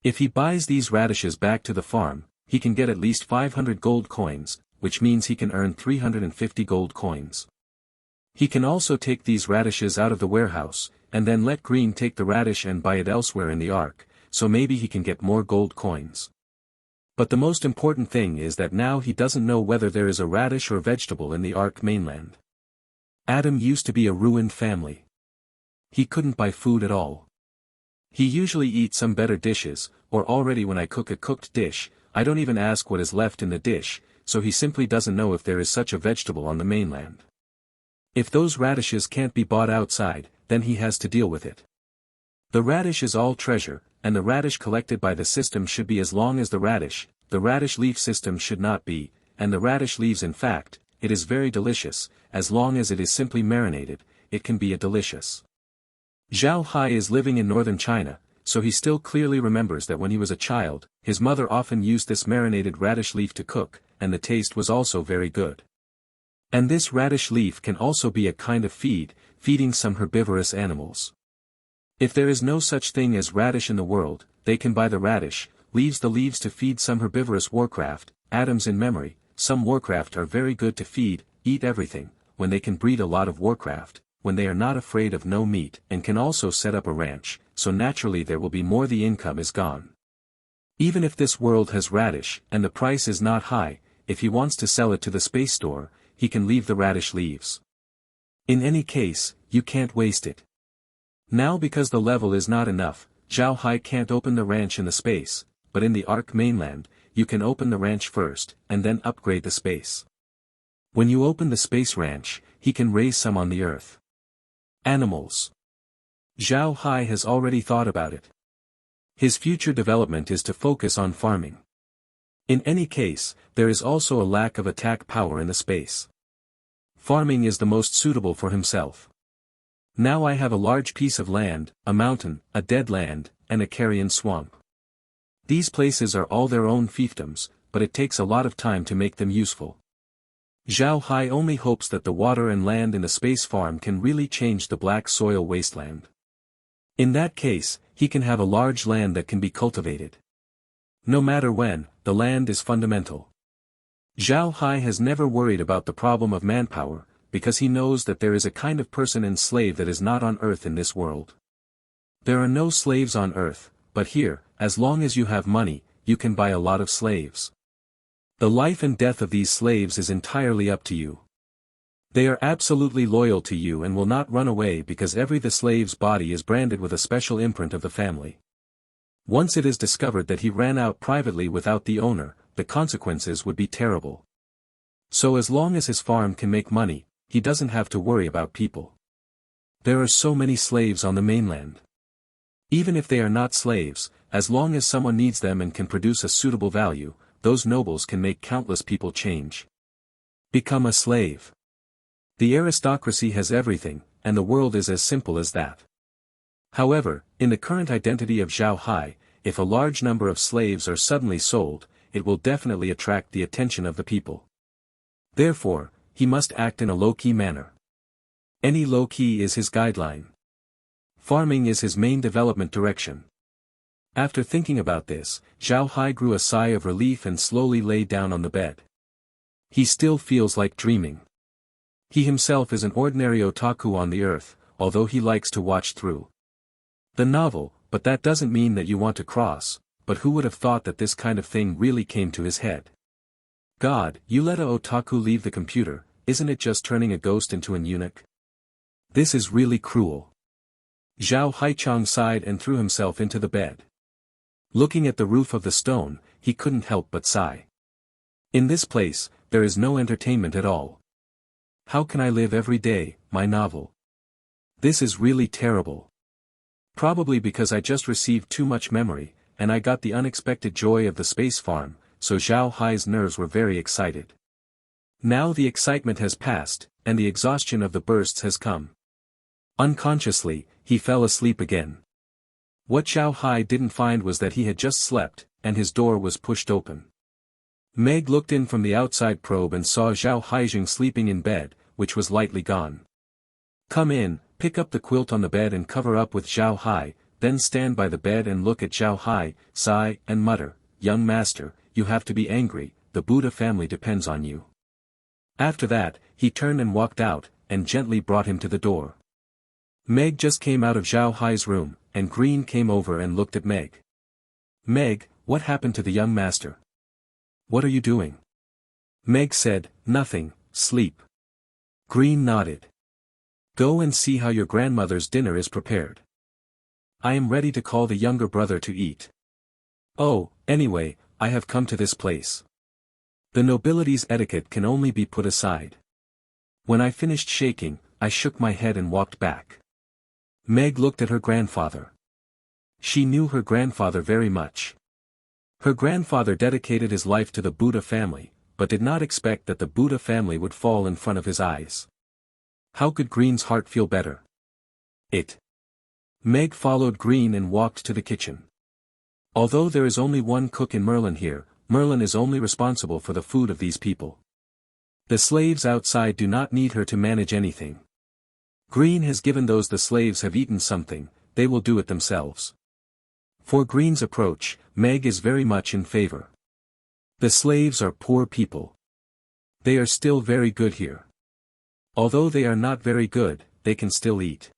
If he buys these radishes back to the farm, he can get at least 500 gold coins, which means he can earn 350 gold coins. He can also take these radishes out of the warehouse, and then let Green take the radish and buy it elsewhere in the Ark, so maybe he can get more gold coins. But the most important thing is that now he doesn't know whether there is a radish or vegetable in the Ark mainland. Adam used to be a ruined family. He couldn't buy food at all. He usually eats some better dishes, or already when I cook a cooked dish, I don't even ask what is left in the dish, so he simply doesn't know if there is such a vegetable on the mainland. If those radishes can't be bought outside, then he has to deal with it. The radish is all treasure, and the radish collected by the system should be as long as the radish leaf system should not be, and the radish leaves in fact, it is very delicious, as long as it is simply marinated, it can be a delicious. Zhao Hai is living in northern China, so he still clearly remembers that when he was a child, his mother often used this marinated radish leaf to cook, and the taste was also very good. And this radish leaf can also be a kind of feeding some herbivorous animals. If there is no such thing as radish in the world, they can buy the radish, leaves to feed some herbivorous warcraft, atoms in memory, some warcraft are very good to feed, eat everything, when they can breed a lot of warcraft, when they are not afraid of no meat and can also set up a ranch, so naturally there will be more the income is gone. Even if this world has radish and the price is not high, if he wants to sell it to the space store, he can leave the radish leaves. In any case, you can't waste it. Now because the level is not enough, Zhao Hai can't open the ranch in the space, but in the Ark mainland, you can open the ranch first, and then upgrade the space. When you open the space ranch, he can raise some on the Earth. Animals. Zhao Hai has already thought about it. His future development is to focus on farming. In any case, there is also a lack of attack power in the space. Farming is the most suitable for himself. Now I have a large piece of land, a mountain, a dead land, and a carrion swamp. These places are all their own fiefdoms, but it takes a lot of time to make them useful. Zhao Hai only hopes that the water and land in the space farm can really change the black soil wasteland. In that case, he can have a large land that can be cultivated. No matter when, the land is fundamental. Zhao Hai has never worried about the problem of manpower, because he knows that there is a kind of person and slave that is not on Earth in this world. There are no slaves on Earth, but here, as long as you have money, you can buy a lot of slaves. The life and death of these slaves is entirely up to you. They are absolutely loyal to you and will not run away because the slave's body is branded with a special imprint of the family. Once it is discovered that he ran out privately without the owner, the consequences would be terrible. So as long as his farm can make money, he doesn't have to worry about people. There are so many slaves on the mainland. Even if they are not slaves, as long as someone needs them and can produce a suitable value, those nobles can make countless people change. Become a slave. The aristocracy has everything, and the world is as simple as that. However, in the current identity of Zhao Hai, if a large number of slaves are suddenly sold, it will definitely attract the attention of the people. Therefore, he must act in a low-key manner. Any low-key is his guideline. Farming is his main development direction. After thinking about this, Zhao Hai grew a sigh of relief and slowly lay down on the bed. He still feels like dreaming. He himself is an ordinary otaku on the earth, although he likes to watch through the novel, but that doesn't mean that you want to cross, but who would have thought that this kind of thing really came to his head? God, you let a otaku leave the computer, isn't it just turning a ghost into an eunuch? This is really cruel. Zhao Haichang sighed and threw himself into the bed. Looking at the roof of the stone, he couldn't help but sigh. In this place, there is no entertainment at all. How can I live every day, my novel? This is really terrible. Probably because I just received too much memory, and I got the unexpected joy of the space farm, so Zhao Hai's nerves were very excited. Now the excitement has passed, and the exhaustion of the bursts has come. Unconsciously, he fell asleep again. What Zhao Hai didn't find was that he had just slept, and his door was pushed open. Meg looked in from the outside probe and saw Zhao Haijing sleeping in bed, which was lightly gone. Come in, pick up the quilt on the bed and cover up with Zhao Hai, then stand by the bed and look at Zhao Hai, sigh and mutter, young master, you have to be angry, the Buddha family depends on you. After that, he turned and walked out, and gently brought him to the door. Meg just came out of Zhao Hai's room, and Green came over and looked at Meg. Meg, what happened to the young master? What are you doing? Meg said, nothing, sleep. Green nodded. Go and see how your grandmother's dinner is prepared. I am ready to call the younger brother to eat. Oh, anyway, I have come to this place. The nobility's etiquette can only be put aside. When I finished shaking, I shook my head and walked back. Meg looked at her grandfather. She knew her grandfather very much. Her grandfather dedicated his life to the Buddha family, but did not expect that the Buddha family would fall in front of his eyes. How could Green's heart feel better? Meg followed Green and walked to the kitchen. Although there is only one cook in Merlin here, Merlin is only responsible for the food of these people. The slaves outside do not need her to manage anything. Green has given those the slaves have eaten something, they will do it themselves. For Green's approach, Meg is very much in favor. The slaves are poor people. They are still very good here. Although they are not very good, they can still eat.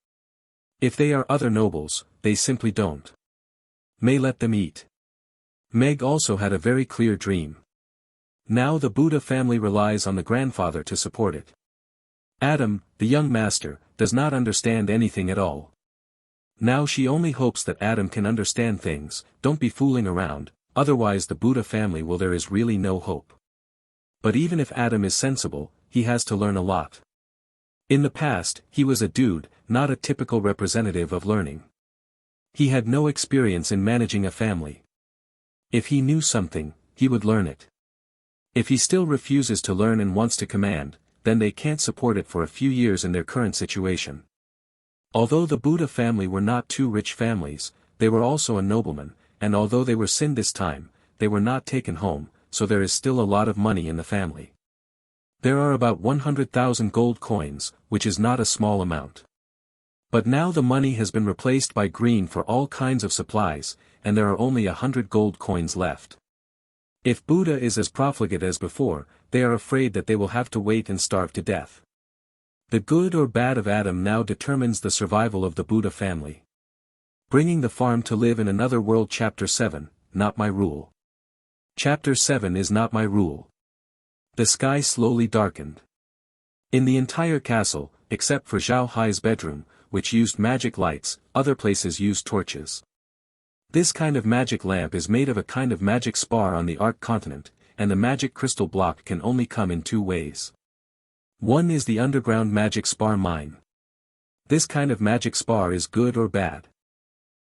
If they are other nobles, they simply don't. May let them eat. Meg also had a very clear dream. Now the Buddha family relies on the grandfather to support it. Adam, the young master, does not understand anything at all. Now she only hopes that Adam can understand things, don't be fooling around, otherwise the Buddha family will there is really no hope. But even if Adam is sensible, he has to learn a lot. In the past, he was a dude, not a typical representative of learning. He had no experience in managing a family. If he knew something, he would learn it. If he still refuses to learn and wants to command, then they can't support it for a few years in their current situation. Although the Buddha family were not two rich families, they were also a nobleman, and although they were sinned this time, they were not taken home, so there is still a lot of money in the family. There are about 100,000 gold coins, which is not a small amount. But now the money has been replaced by green for all kinds of supplies, and there are only 100 gold coins left. If Buddha is as profligate as before, they are afraid that they will have to wait and starve to death. The good or bad of Adam now determines the survival of the Buddha family. Bringing the farm to live in another world. Chapter 7, Not My Rule. Chapter 7 is Not My Rule. The sky slowly darkened. In the entire castle, except for Zhao Hai's bedroom, which used magic lights, other places used torches. This kind of magic lamp is made of a kind of magic spar on the Arc continent, and the magic crystal block can only come in two ways. One is the underground magic spar mine. This kind of magic spar is good or bad.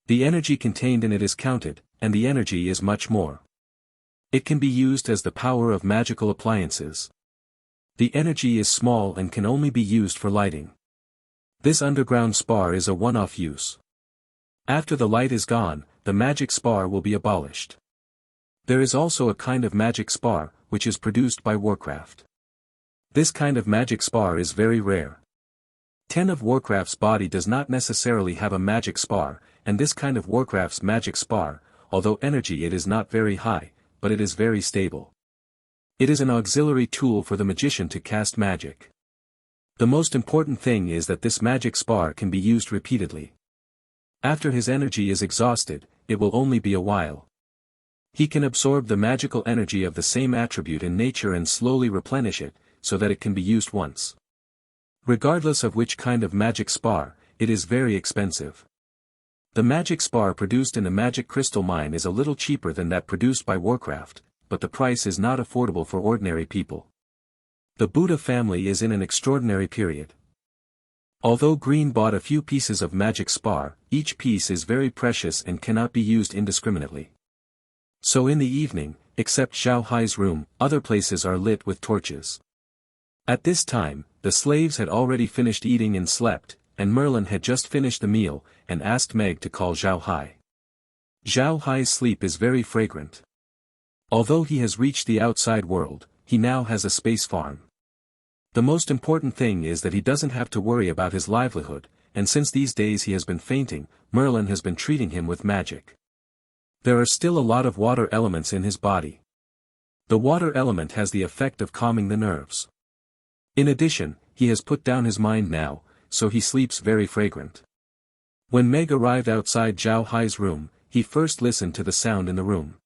The energy contained in it is counted, and the energy is much more. It can be used as the power of magical appliances. The energy is small and can only be used for lighting. This underground spar is a one-off use. After the light is gone, the magic spar will be abolished. There is also a kind of magic spar, which is produced by Warcraft. This kind of magic spar is very rare. 10 of Warcraft's body does not necessarily have a magic spar, and this kind of Warcraft's magic spar, although energy it is not very high, but it is very stable. It is an auxiliary tool for the magician to cast magic. The most important thing is that this magic spar can be used repeatedly. After his energy is exhausted, it will only be a while. He can absorb the magical energy of the same attribute in nature and slowly replenish it, so that it can be used once. Regardless of which kind of magic spar, it is very expensive. The magic spar produced in a magic crystal mine is a little cheaper than that produced by Warcraft, but the price is not affordable for ordinary people. The Buddha family is in an extraordinary period. Although Green bought a few pieces of magic spar, each piece is very precious and cannot be used indiscriminately. So in the evening, except Zhao Hai's room, other places are lit with torches. At this time, the slaves had already finished eating and slept, and Merlin had just finished the meal, and asked Meg to call Zhao Hai. Zhao Hai's sleep is very fragrant. Although he has reached the outside world, he now has a space farm. The most important thing is that he doesn't have to worry about his livelihood, and since these days he has been fainting, Merlin has been treating him with magic. There are still a lot of water elements in his body. The water element has the effect of calming the nerves. In addition, he has put down his mind now, so he sleeps very fragrant. When Meg arrived outside Zhao Hai's room, he first listened to the sound in the room.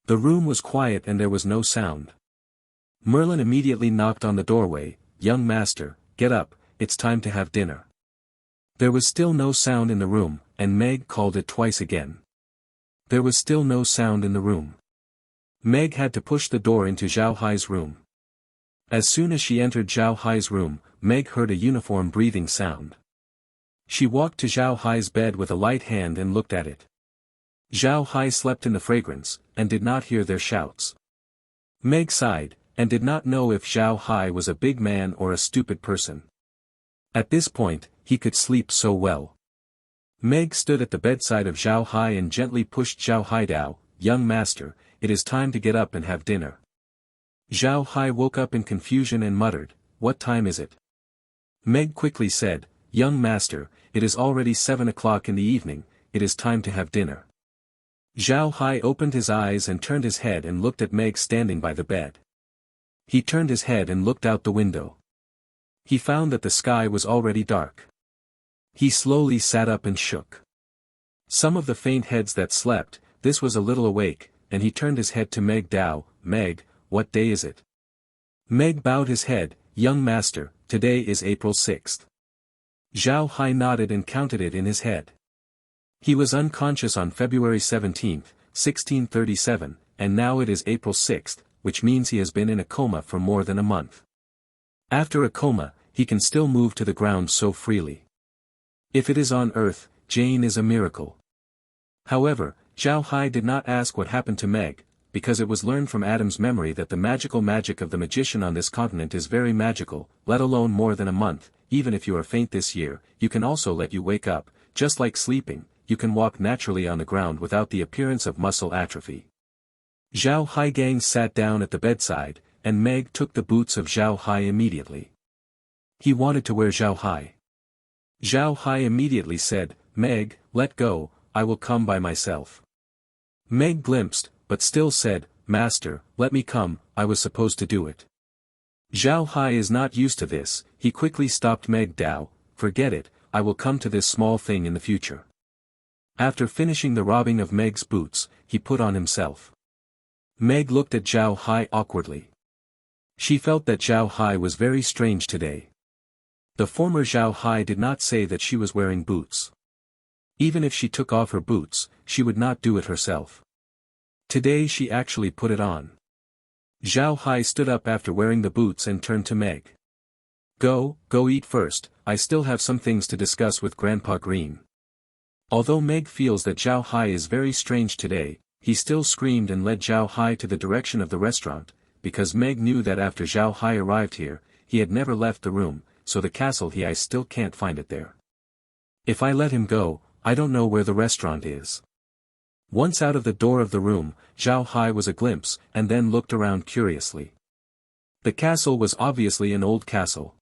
The room was quiet and there was no sound. Merlin immediately knocked on the doorway. "Young master, get up, it's time to have dinner." There was still no sound in the room, and Meg called it twice again. There was still no sound in the room. Meg had to push the door into Zhao Hai's room. As soon as she entered Zhao Hai's room, Meg heard a uniform breathing sound. She walked to Zhao Hai's bed with a light hand and looked at it. Zhao Hai slept in the fragrance, and did not hear their shouts. Meg sighed, and did not know if Zhao Hai was a big man or a stupid person. At this point, he could sleep so well. Meg stood at the bedside of Zhao Hai and gently pushed Zhao Hai down. "Young master, it is time to get up and have dinner." Zhao Hai woke up in confusion and muttered, "What time is it?" Meg quickly said, "Young master, it is already 7 o'clock in the evening, it is time to have dinner." Zhao Hai opened his eyes and turned his head and looked at Meg standing by the bed. He turned his head and looked out the window. He found that the sky was already dark. He slowly sat up and shook. Some of the faint heads that slept, this was a little awake, and he turned his head to Meg Dao. "Meg, what day is it?" Meg bowed his head. "Young master, today is April 6th. Zhao Hai nodded and counted it in his head. He was unconscious on February 17, 1637, and now it is April 6, which means he has been in a coma for more than a month. After a coma, he can still move to the ground so freely. If it is on Earth, Jane is a miracle. However, Zhao Hai did not ask what happened to Meg, because it was learned from Adam's memory that the magical magic of the magician on this continent is very magical, let alone more than a month. Even if you are faint this year, you can also let you wake up, just like sleeping. You can walk naturally on the ground without the appearance of muscle atrophy. Zhao Hai Gang sat down at the bedside, and Meg took the boots of Zhao Hai immediately. He wanted to wear Zhao Hai. Zhao Hai immediately said, "Meg, let go, I will come by myself." Meg glimpsed, but still said, "Master, let me come, I was supposed to do it." Zhao Hai is not used to this. He quickly stopped Meg Dao. "Forget it, I will come to this small thing in the future." After finishing the robbing of Meg's boots, he put on himself. Meg looked at Zhao Hai awkwardly. She felt that Zhao Hai was very strange today. The former Zhao Hai did not say that she was wearing boots. Even if she took off her boots, she would not do it herself. Today she actually put it on. Zhao Hai stood up after wearing the boots and turned to Meg. Go eat first, I still have some things to discuss with Grandpa Green." Although Meg feels that Zhao Hai is very strange today, he still screamed and led Zhao Hai to the direction of the restaurant, because Meg knew that after Zhao Hai arrived here, he had never left the room, so the castle I still can't find it there. If I let him go, I don't know where the restaurant is. Once out of the door of the room, Zhao Hai was a glimpse, and then looked around curiously. The castle was obviously an old castle.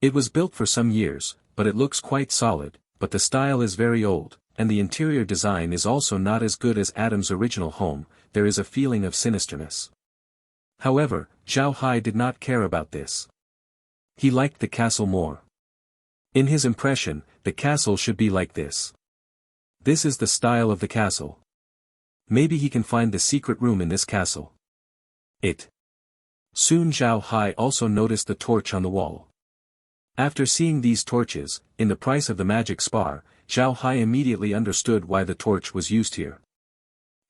It was built for some years, but it looks quite solid, but the style is very old, and the interior design is also not as good as Adam's original home. There is a feeling of sinisterness. However, Zhao Hai did not care about this. He liked the castle more. In his impression, the castle should be like this. This is the style of the castle. Maybe he can find the secret room in this castle. Soon Zhao Hai also noticed the torch on the wall. After seeing these torches, in the price of the magic spar, Zhao Hai immediately understood why the torch was used here.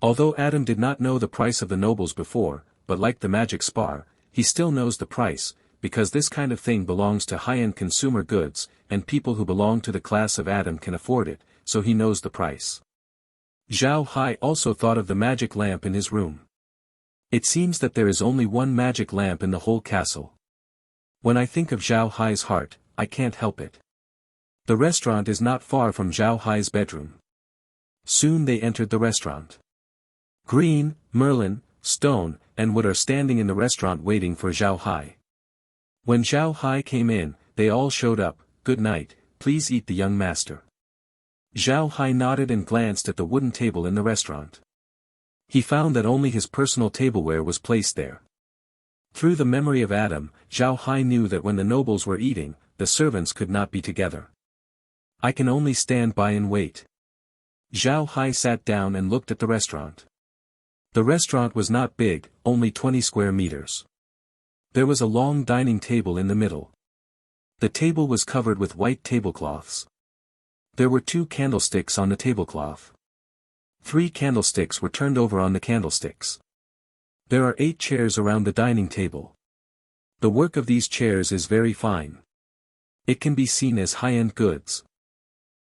Although Adam did not know the price of the nobles before, but like the magic spar, he still knows the price, because this kind of thing belongs to high-end consumer goods, and people who belong to the class of Adam can afford it, so he knows the price. Zhao Hai also thought of the magic lamp in his room. It seems that there is only one magic lamp in the whole castle. When I think of Zhao Hai's heart, I can't help it. The restaurant is not far from Zhao Hai's bedroom. Soon they entered the restaurant. Green, Merlin, Stone, and Wood are standing in the restaurant waiting for Zhao Hai. When Zhao Hai came in, they all showed up. "Good night, please eat the young master." Zhao Hai nodded and glanced at the wooden table in the restaurant. He found that only his personal tableware was placed there. Through the memory of Adam, Zhao Hai knew that when the nobles were eating, the servants could not be together. "I can only stand by and wait." Zhao Hai sat down and looked at the restaurant. The restaurant was not big, only 20 square meters. There was a long dining table in the middle. The table was covered with white tablecloths. There were 2 candlesticks on the tablecloth. 3 candlesticks were turned over on the candlesticks. There are 8 chairs around the dining table. The work of these chairs is very fine. It can be seen as high-end goods.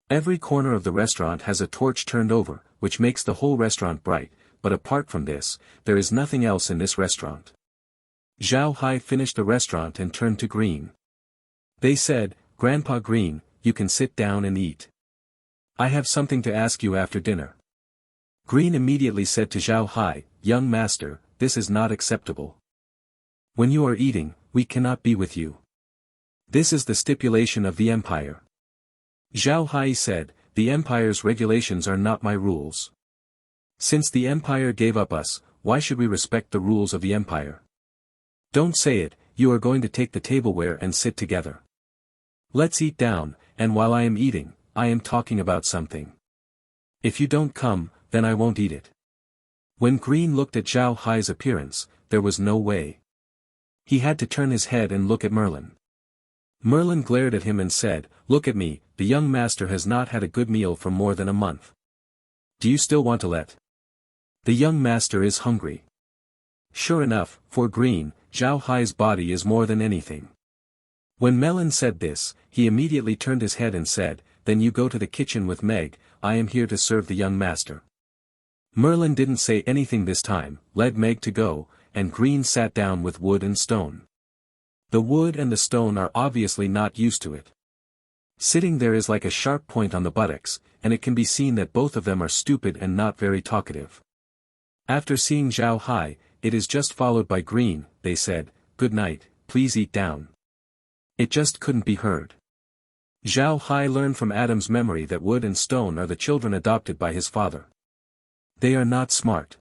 Every corner of the restaurant has a torch turned over, which makes the whole restaurant bright, but apart from this, there is nothing else in this restaurant. Zhao Hai finished the restaurant and turned to Green. They said, "Grandpa Green, you can sit down and eat. I have something to ask you after dinner." Green immediately said to Zhao Hai, "Young master, this is not acceptable. When you are eating, we cannot be with you. This is the stipulation of the empire." Zhao Hai said, "The empire's regulations are not my rules. Since the empire gave up us, why should we respect the rules of the empire? Don't say it, you are going to take the tableware and sit together. Let's eat down, and while I am eating, I am talking about something. If you don't come, then I won't eat it." When Green looked at Zhao Hai's appearance, there was no way. He had to turn his head and look at Merlin. Merlin glared at him and said, "Look at me, the young master has not had a good meal for more than a month. Do you still want to let? The young master is hungry." Sure enough, for Green, Zhao Hai's body is more than anything. When Merlin said this, he immediately turned his head and said, "Then you go to the kitchen with Meg, I am here to serve the young master." Merlin didn't say anything this time, led Meg to go, and Green sat down with Wood and Stone. The Wood and the Stone are obviously not used to it. Sitting there is like a sharp point on the buttocks, and it can be seen that both of them are stupid and not very talkative. After seeing Zhao Hai, it is just followed by Green. They said, "Good night, please eat down." It just couldn't be heard. Zhao Hai learned from Adam's memory that Wood and Stone are the children adopted by his father. They are not smart.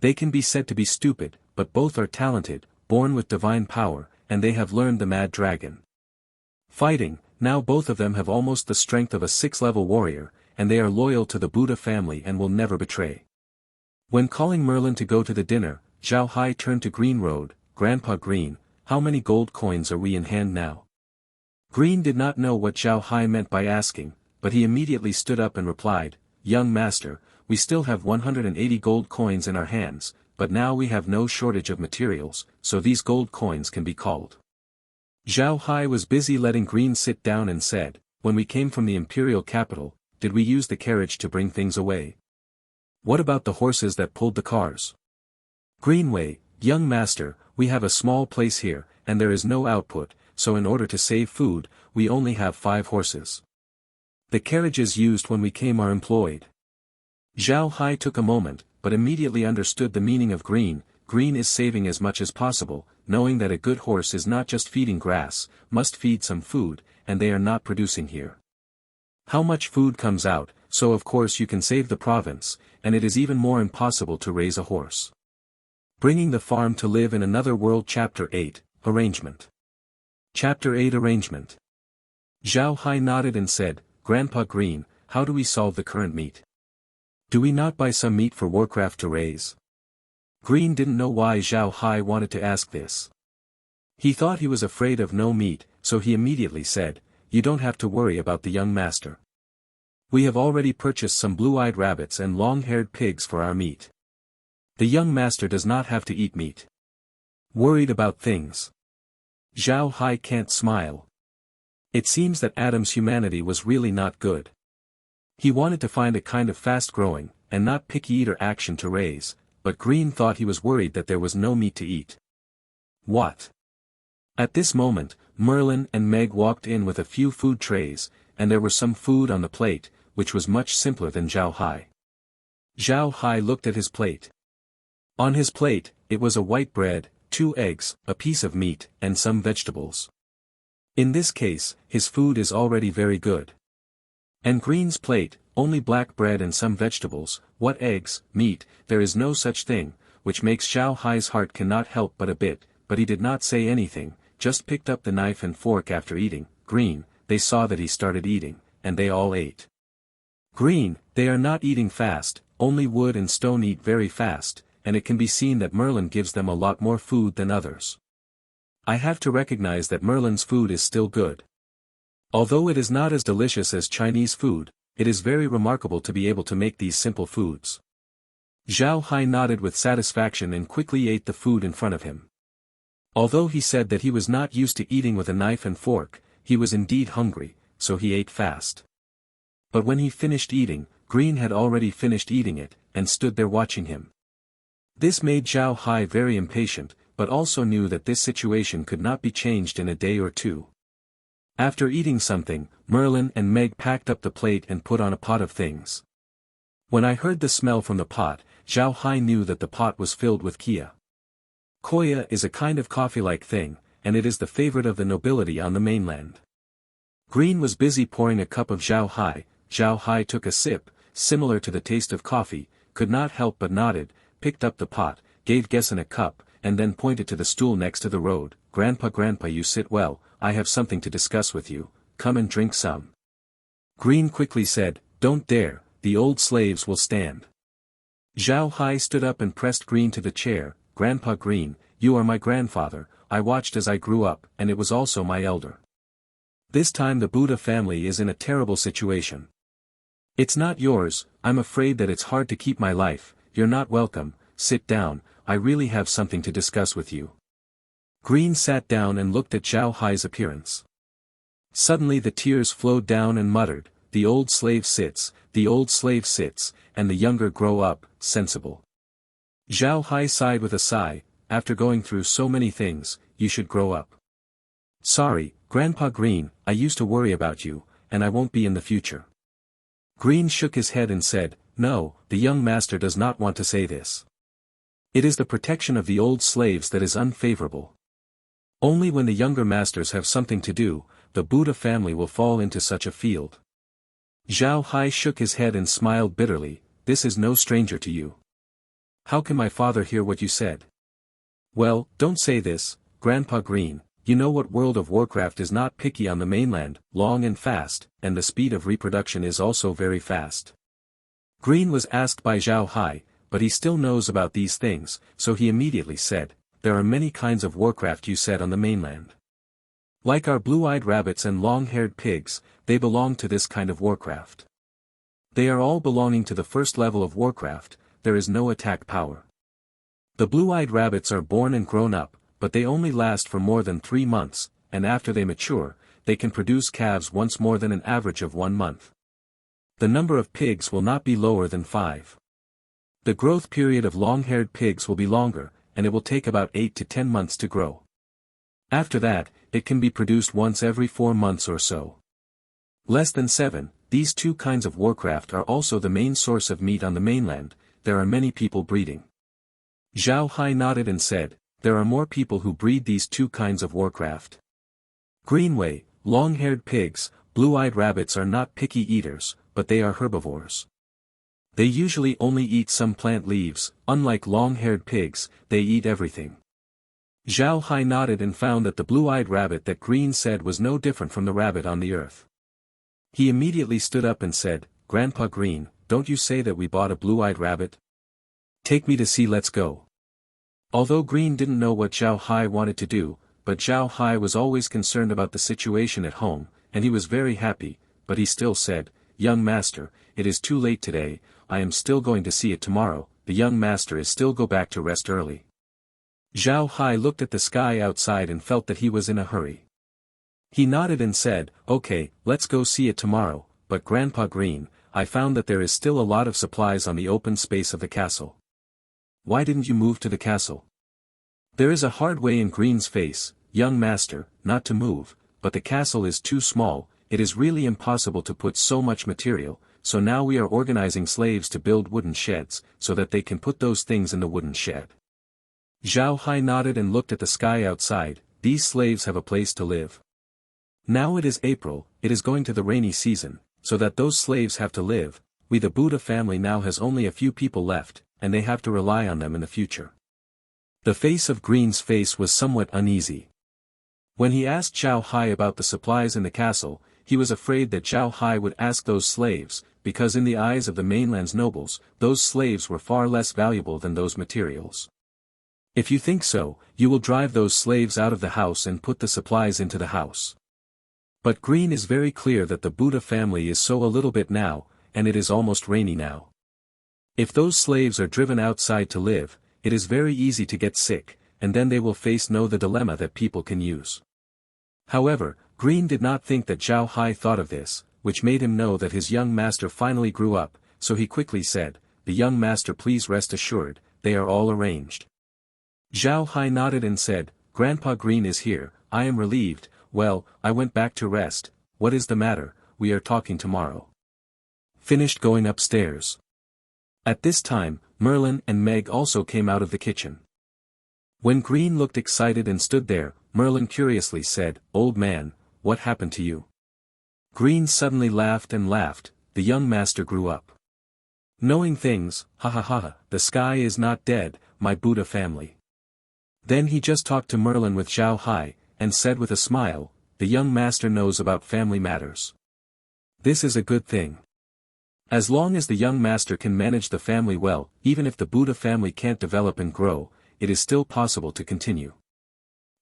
They can be said to be stupid, but both are talented, born with divine power, and they have learned the Mad Dragon fighting. Now both of them have almost the strength of a 6-level warrior, and they are loyal to the Buddha family and will never betray. When calling Merlin to go to the dinner, Zhao Hai turned to Green Road. "Grandpa Green, how many gold coins are we in hand now?" Green did not know what Zhao Hai meant by asking, but he immediately stood up and replied, "Young master, we still have 180 gold coins in our hands, but now we have no shortage of materials, so these gold coins can be called." Zhao Hai was busy letting Green sit down and said, "When we came from the imperial capital, did we use the carriage to bring things away? What about the horses that pulled the cars?" Greenway, "Young master, we have a small place here, and there is no output, so in order to save food, we only have 5 horses. The carriages used when we came are employed." Zhao Hai took a moment, but immediately understood the meaning of Green. Green is saving as much as possible, knowing that a good horse is not just feeding grass, must feed some food, and they are not producing here. How much food comes out, so of course you can save the province, and it is even more impossible to raise a horse. Bringing the farm to live in another world. Chapter 8, Arrangement. Chapter 8 Arrangement. Zhao Hai nodded and said, Grandpa Green, how do we solve the current meat? Do we not buy some meat for Warcraft to raise? Green didn't know why Zhao Hai wanted to ask this. He thought he was afraid of no meat, so he immediately said, You don't have to worry about the young master. We have already purchased some blue-eyed rabbits and long-haired pigs for our meat. The young master does not have to eat meat. Worried about things. Zhao Hai can't smile. It seems that Adam's humanity was really not good. He wanted to find a kind of fast-growing, and not picky-eater action to raise, but Green thought he was worried that there was no meat to eat. What? At this moment, Merlin and Meg walked in with a few food trays, and there was some food on the plate, which was much simpler than Zhao Hai. Zhao Hai looked at his plate. On his plate, it was a white bread, 2 eggs, a piece of meat, and some vegetables. In this case, his food is already very good. And Green's plate, only black bread and some vegetables, what eggs, meat, there is no such thing, which makes Zhao Hai's heart cannot help but a bit, but he did not say anything, just picked up the knife and fork after eating. Green, they saw that he started eating, and they all ate. Green, they are not eating fast, only wood and stone eat very fast, and it can be seen that Merlin gives them a lot more food than others. I have to recognize that Merlin's food is still good. Although it is not as delicious as Chinese food, it is very remarkable to be able to make these simple foods. Zhao Hai nodded with satisfaction and quickly ate the food in front of him. Although he said that he was not used to eating with a knife and fork, he was indeed hungry, so he ate fast. But when he finished eating, Green had already finished eating it, and stood there watching him. This made Zhao Hai very impatient, but also knew that this situation could not be changed in a day or two. After eating something, Merlin and Meg packed up the plate and put on a pot of things. When I heard the smell from the pot, Zhao Hai knew that the pot was filled with kia. Koya is a kind of coffee-like thing, and it is the favorite of the nobility on the mainland. Green was busy pouring a cup of Zhao Hai. Zhao Hai took a sip, similar to the taste of coffee, could not help but nodded, picked up the pot, gave Gessen a cup, and then pointed to the stool next to the road. Grandpa you sit well, I have something to discuss with you, come and drink some. Green quickly said, Don't dare, the old slaves will stand. Zhao Hai stood up and pressed Green to the chair. Grandpa Green, you are my grandfather, I watched as I grew up, and it was also my elder. This time the Buddha family is in a terrible situation. It's not yours, I'm afraid that it's hard to keep my life. You're not welcome, sit down, I really have something to discuss with you. Green sat down and looked at Zhao Hai's appearance. Suddenly the tears flowed down and muttered, the old slave sits, and the younger grow up, sensible. Zhao Hai sighed with a sigh, after going through so many things, you should grow up. Sorry, Grandpa Green, I used to worry about you, and I won't be in the future. Green shook his head and said, No, the young master does not want to say this. It is the protection of the old slaves that is unfavorable. Only when the younger masters have something to do, the Buddha family will fall into such a field. Zhao Hai shook his head and smiled bitterly, this is no stranger to you. How can my father hear what you said? Well, don't say this, Grandpa Green, you know what World of Warcraft is not picky on the mainland, long and fast, and the speed of reproduction is also very fast. Green was asked by Zhao Hai, but he still knows about these things, so he immediately said, there are many kinds of Warcraft you said on the mainland. Like our blue-eyed rabbits and long-haired pigs, they belong to this kind of Warcraft. They are all belonging to the first level of Warcraft, there is no attack power. The blue-eyed rabbits are born and grown up, but they only last for more than 3 months, and after they mature, they can produce calves once more than an average of 1 month. The number of pigs will not be lower than 5. The growth period of long-haired pigs will be longer, and it will take about 8 to 10 months to grow. After that, it can be produced once every 4 months or so. Less than 7, these 2 kinds of Warcraft are also the main source of meat on the mainland, there are many people breeding. Zhao Hai nodded and said, there are more people who breed these 2 kinds of Warcraft. Greenway, long-haired pigs, blue-eyed rabbits are not picky eaters, but they are herbivores. They usually only eat some plant leaves. Unlike long-haired pigs, they eat everything. Zhao Hai nodded and found that the blue-eyed rabbit that Green said was no different from the rabbit on the earth. He immediately stood up and said, "Grandpa Green, don't you say that we bought a blue-eyed rabbit? Take me to see, let's go." Although Green didn't know what Zhao Hai wanted to do, but Zhao Hai was always concerned about the situation at home, and he was very happy, but he still said, "Young master, it is too late today, I am still going to see it tomorrow." The young master is still go back to rest early. Zhao Hai looked at the sky outside and felt that he was in a hurry. He nodded and said, "Okay, let's go see it tomorrow, but Grandpa Green, I found that there is still a lot of supplies on the open space of the castle. Why didn't you move to the castle?" There is a hard way in Green's face, "Young master, not to move, but the castle is too small, it is really impossible to put so much material, so now we are organizing slaves to build wooden sheds, so that they can put those things in the wooden shed." Zhao Hai nodded and looked at the sky outside. These slaves have a place to live. Now it is April, it is going to the rainy season, so that those slaves have to live. We the Buddha family now has only a few people left, and they have to rely on them in the future. The face of Green's face was somewhat uneasy. When he asked Zhao Hai about the supplies in the castle, he was afraid that Zhao Hai would ask those slaves, because in the eyes of the mainland's nobles, those slaves were far less valuable than those materials. "If you think so, you will drive those slaves out of the house and put the supplies into the house." But Green is very clear that the Buddha family is so a little bit now, and it is almost rainy now. If those slaves are driven outside to live, it is very easy to get sick, and then they will face the dilemma that people can use. However, Green did not think that Zhao Hai thought of this, which made him know that his young master finally grew up, so he quickly said, "The young master, please rest assured, they are all arranged." Zhao Hai nodded and said, "Grandpa Green is here, I am relieved. Well, I went back to rest. What is the matter? We are talking tomorrow." Finished going upstairs. At this time, Merlin and Meg also came out of the kitchen. When Green looked excited and stood there, Merlin curiously said, "Old man, what happened to you?" Green suddenly laughed and laughed. "The young master grew up. Knowing things, ha ha ha, the sky is not dead, my Buddha family." Then he just talked to Merlin with Zhao Hai, and said with a smile, "The young master knows about family matters. This is a good thing. As long as the young master can manage the family well, even if the Buddha family can't develop and grow, it is still possible to continue.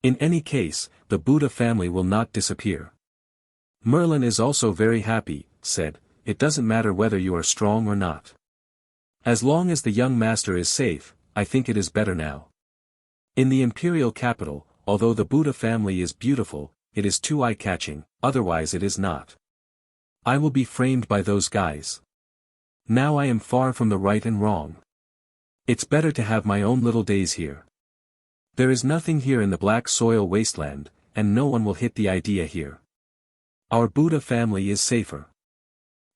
In any case, the Buddha family will not disappear." Merlin is also very happy, said, "It doesn't matter whether you are strong or not. As long as the young master is safe, I think it is better now. In the imperial capital, although the Buddha family is beautiful, it is too eye-catching, otherwise it is not. I will be framed by those guys. Now I am far from the right and wrong. It's better to have my own little days here. There is nothing here in the black soil wasteland, and no one will hit the idea here. Our Buddha family is safer."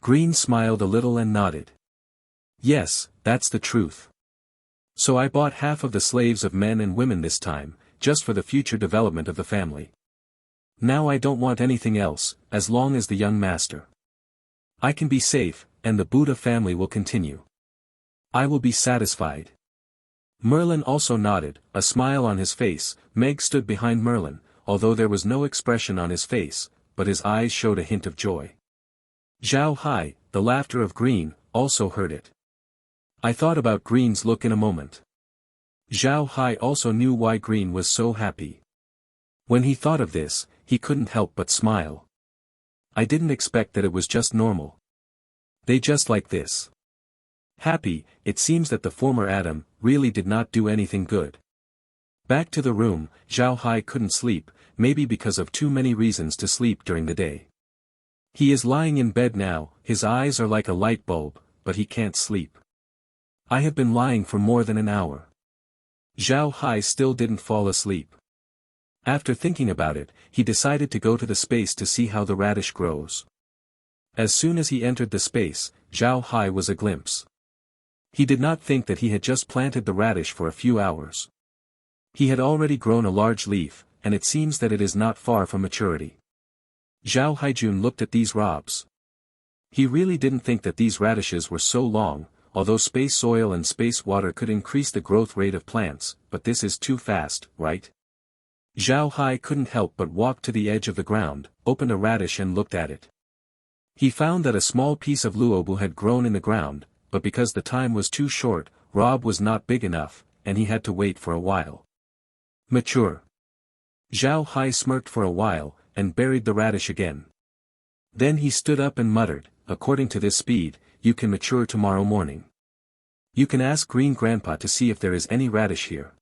Green smiled a little and nodded. "Yes, that's the truth. So I bought half of the slaves of men and women this time, just for the future development of the family. Now I don't want anything else, as long as the young master. I can be safe, and the Buddha family will continue. I will be satisfied." Merlin also nodded, a smile on his face. Meg stood behind Merlin, although there was no expression on his face, but his eyes showed a hint of joy. Zhao Hai, the laughter of Green, also heard it. I thought about Green's look in a moment. Zhao Hai also knew why Green was so happy. When he thought of this, he couldn't help but smile. I didn't expect that it was just normal. They just like this. Happy, it seems that the former Adam really did not do anything good. Back to the room, Zhao Hai couldn't sleep, maybe because of too many reasons to sleep during the day. He is lying in bed now, his eyes are like a light bulb, but he can't sleep. I have been lying for more than an hour. Zhao Hai still didn't fall asleep. After thinking about it, he decided to go to the space to see how the radish grows. As soon as he entered the space, Zhao Hai was a glimpse. He did not think that he had just planted the radish for a few hours. He had already grown a large leaf, and it seems that it is not far from maturity. Zhao Haijun looked at these robs. He really didn't think that these radishes were so long, although space soil and space water could increase the growth rate of plants, but this is too fast, right? Zhao Hai couldn't help but walk to the edge of the ground, opened a radish and looked at it. He found that a small piece of luobu had grown in the ground, but because the time was too short, Rob was not big enough, and he had to wait for a while. Mature. Zhao Hai smirked for a while, and buried the radish again. Then he stood up and muttered, according to this speed, you can mature tomorrow morning. You can ask Green Grandpa to see if there is any radish here.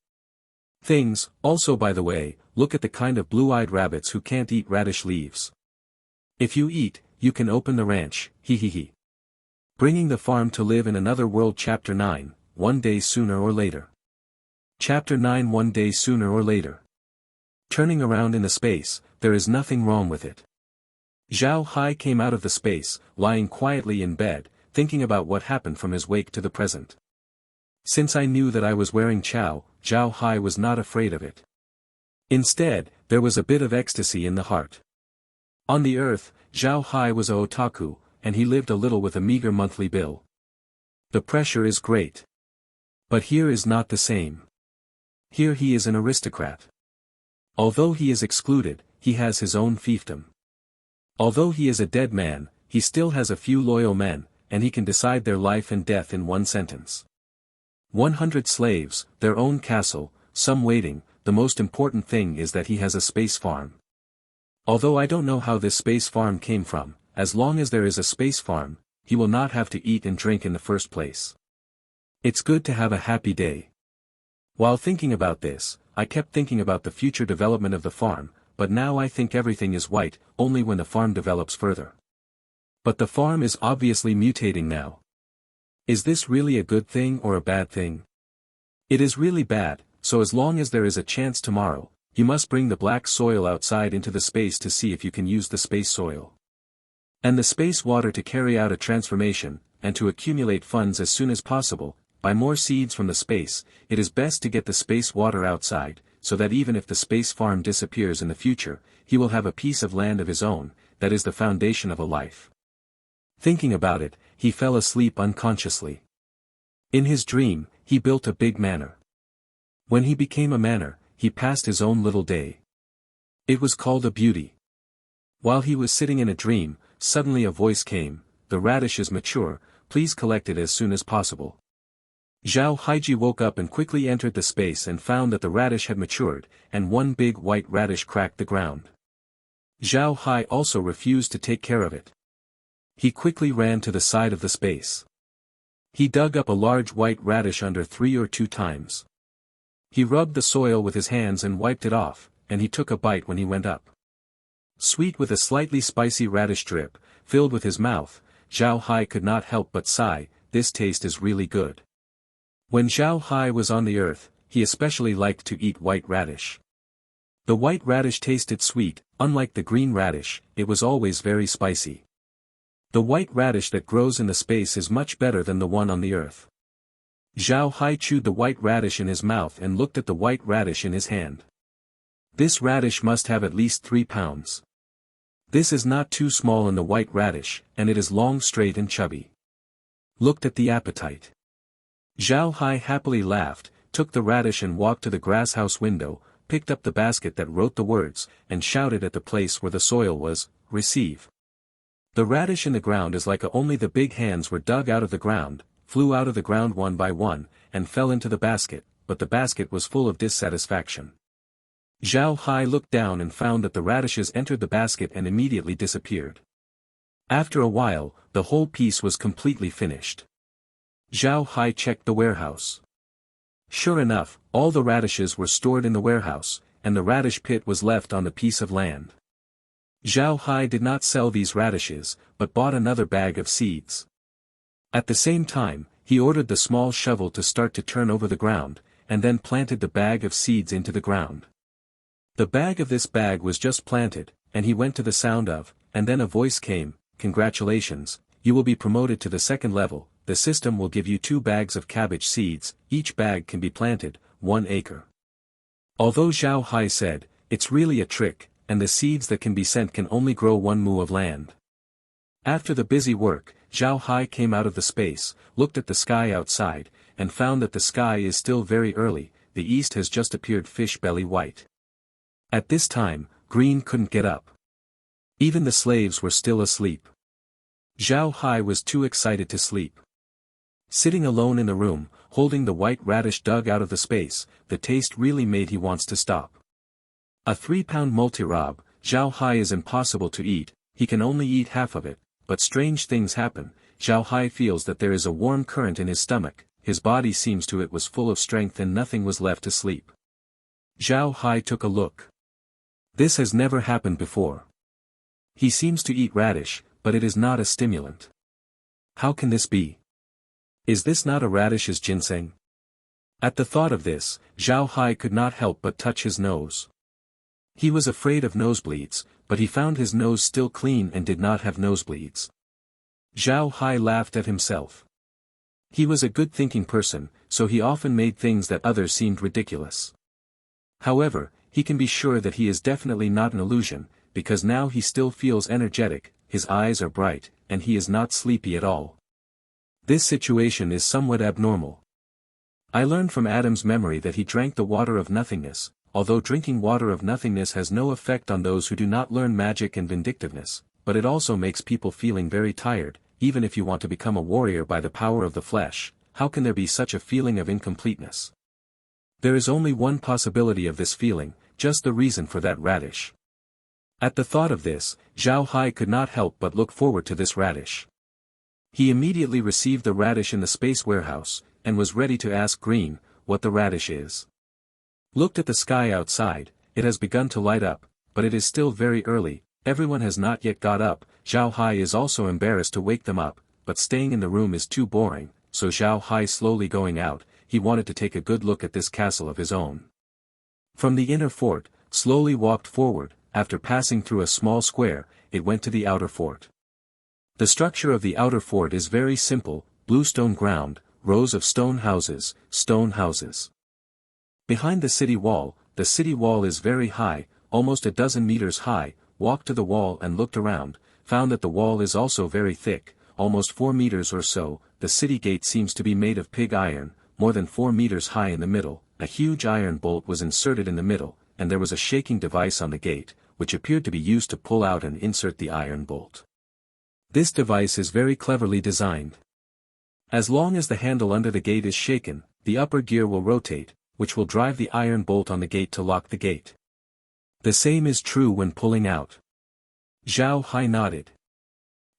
Things, also by the way, look at the kind of blue-eyed rabbits who can't eat radish leaves. If you eat, you can open the ranch, hee hee hee. Bringing the farm to live in another world. Chapter 9, One Day Sooner or Later. Chapter 9, One Day Sooner or Later. Turning around in the space, there is nothing wrong with it. Zhao Hai came out of the space, lying quietly in bed, thinking about what happened from his wake to the present. Since I knew that I was wearing Zhao Hai was not afraid of it. Instead, there was a bit of ecstasy in the heart. On the earth, Zhao Hai was a otaku, and he lived a little with a meager monthly bill. The pressure is great. But here is not the same. Here he is an aristocrat. Although he is excluded, he has his own fiefdom. Although he is a dead man, he still has a few loyal men, and he can decide their life and death in one sentence. 100 slaves, their own castle, some waiting. The most important thing is that he has a space farm. Although I don't know how this space farm came from, as long as there is a space farm, he will not have to eat and drink in the first place. It's good to have a happy day. While thinking about this, I kept thinking about the future development of the farm, but now I think everything is white, only when the farm develops further. But the farm is obviously mutating now. Is this really a good thing or a bad thing? It is really bad, so as long as there is a chance tomorrow, you must bring the black soil outside into the space to see if you can use the space soil. And the space water to carry out a transformation, and to accumulate funds as soon as possible. Buy more seeds from the space. It is best to get the space water outside, so that even if the space farm disappears in the future, he will have a piece of land of his own. That is the foundation of a life. Thinking about it, he fell asleep unconsciously. In his dream, he built a big manor. When he became a manor, he passed his own little day. It was called a beauty. While he was sitting in a dream, suddenly a voice came, "The radish is mature, please collect it as soon as possible." Zhao Haiji woke up and quickly entered the space and found that the radish had matured, and one big white radish cracked the ground. Zhao Hai also refused to take care of it. He quickly ran to the side of the space. He dug up a large white radish under 3 or 2 times. He rubbed the soil with his hands and wiped it off, and he took a bite when he went up. Sweet with a slightly spicy radish drip, filled with his mouth, Zhao Hai could not help but sigh, this taste is really good. When Zhao Hai was on the earth, he especially liked to eat white radish. The white radish tasted sweet, unlike the green radish, it was always very spicy. The white radish that grows in the space is much better than the one on the earth. Zhao Hai chewed the white radish in his mouth and looked at the white radish in his hand. This radish must have at least 3 pounds. This is not too small in the white radish, and it is long, straight and chubby. Looked at the appetite. Zhao Hai happily laughed, took the radish and walked to the grass house window, picked up the basket that wrote the words, and shouted at the place where the soil was, "Receive." The radish in the ground is like only the big hands were dug out of the ground, flew out of the ground one by one, and fell into the basket, but the basket was full of dissatisfaction. Zhao Hai looked down and found that the radishes entered the basket and immediately disappeared. After a while, the whole piece was completely finished. Zhao Hai checked the warehouse. Sure enough, all the radishes were stored in the warehouse, and the radish pit was left on the piece of land. Zhao Hai did not sell these radishes, but bought another bag of seeds. At the same time, he ordered the small shovel to start to turn over the ground, and then planted the bag of seeds into the ground. The bag was just planted, and he went to the sound of, and then a voice came, "Congratulations, you will be promoted to the 2nd level, the system will give you 2 bags of cabbage seeds, each bag can be planted, 1 acre. Although Zhao Hai said, "It's really a trick, and the seeds that can be sent can only grow 1 mu of land." After the busy work, Zhao Hai came out of the space, looked at the sky outside, and found that the sky is still very early, the east has just appeared fish belly white. At this time, Green couldn't get up. Even the slaves were still asleep. Zhao Hai was too excited to sleep. Sitting alone in the room, holding the white radish dug out of the space, the taste really made he wants to stop. A 3-pound multi-rob, Zhao Hai is impossible to eat, he can only eat half of it, but strange things happen. Zhao Hai feels that there is a warm current in his stomach, his body seems to it was full of strength and nothing was left to sleep. Zhao Hai took a look. This has never happened before. He seems to eat radish, but it is not a stimulant. How can this be? Is this not a radish's ginseng? At the thought of this, Zhao Hai could not help but touch his nose. He was afraid of nosebleeds, but he found his nose still clean and did not have nosebleeds. Zhao Hai laughed at himself. He was a good-thinking person, so he often made things that others seemed ridiculous. However, he can be sure that he is definitely not an illusion, because now he still feels energetic, his eyes are bright, and he is not sleepy at all. This situation is somewhat abnormal. I learned from Adam's memory that he drank the water of nothingness, although drinking water of nothingness has no effect on those who do not learn magic and vindictiveness, but it also makes people feeling very tired. Even if you want to become a warrior by the power of the flesh, how can there be such a feeling of incompleteness? There is only one possibility of this feeling, just the reason for that radish. At the thought of this, Zhao Hai could not help but look forward to this radish. He immediately received the radish in the space warehouse, and was ready to ask Green what the radish is. Looked at the sky outside, it has begun to light up, but it is still very early, everyone has not yet got up. Zhao Hai is also embarrassed to wake them up, but staying in the room is too boring, so Zhao Hai slowly going out, he wanted to take a good look at this castle of his own. From the inner fort, slowly walked forward, after passing through a small square, it went to the outer fort. The structure of the outer fort is very simple, bluestone ground, rows of stone houses. Behind the city wall is very high, almost a dozen meters high. Walked to the wall and looked around, found that the wall is also very thick, almost 4 meters or so. The city gate seems to be made of pig iron, more than 4 meters high in the middle. A huge iron bolt was inserted in the middle, and there was a shaking device on the gate, which appeared to be used to pull out and insert the iron bolt. This device is very cleverly designed. As long as the handle under the gate is shaken, the upper gear will rotate, which will drive the iron bolt on the gate to lock the gate. The same is true when pulling out. Zhao Hai nodded.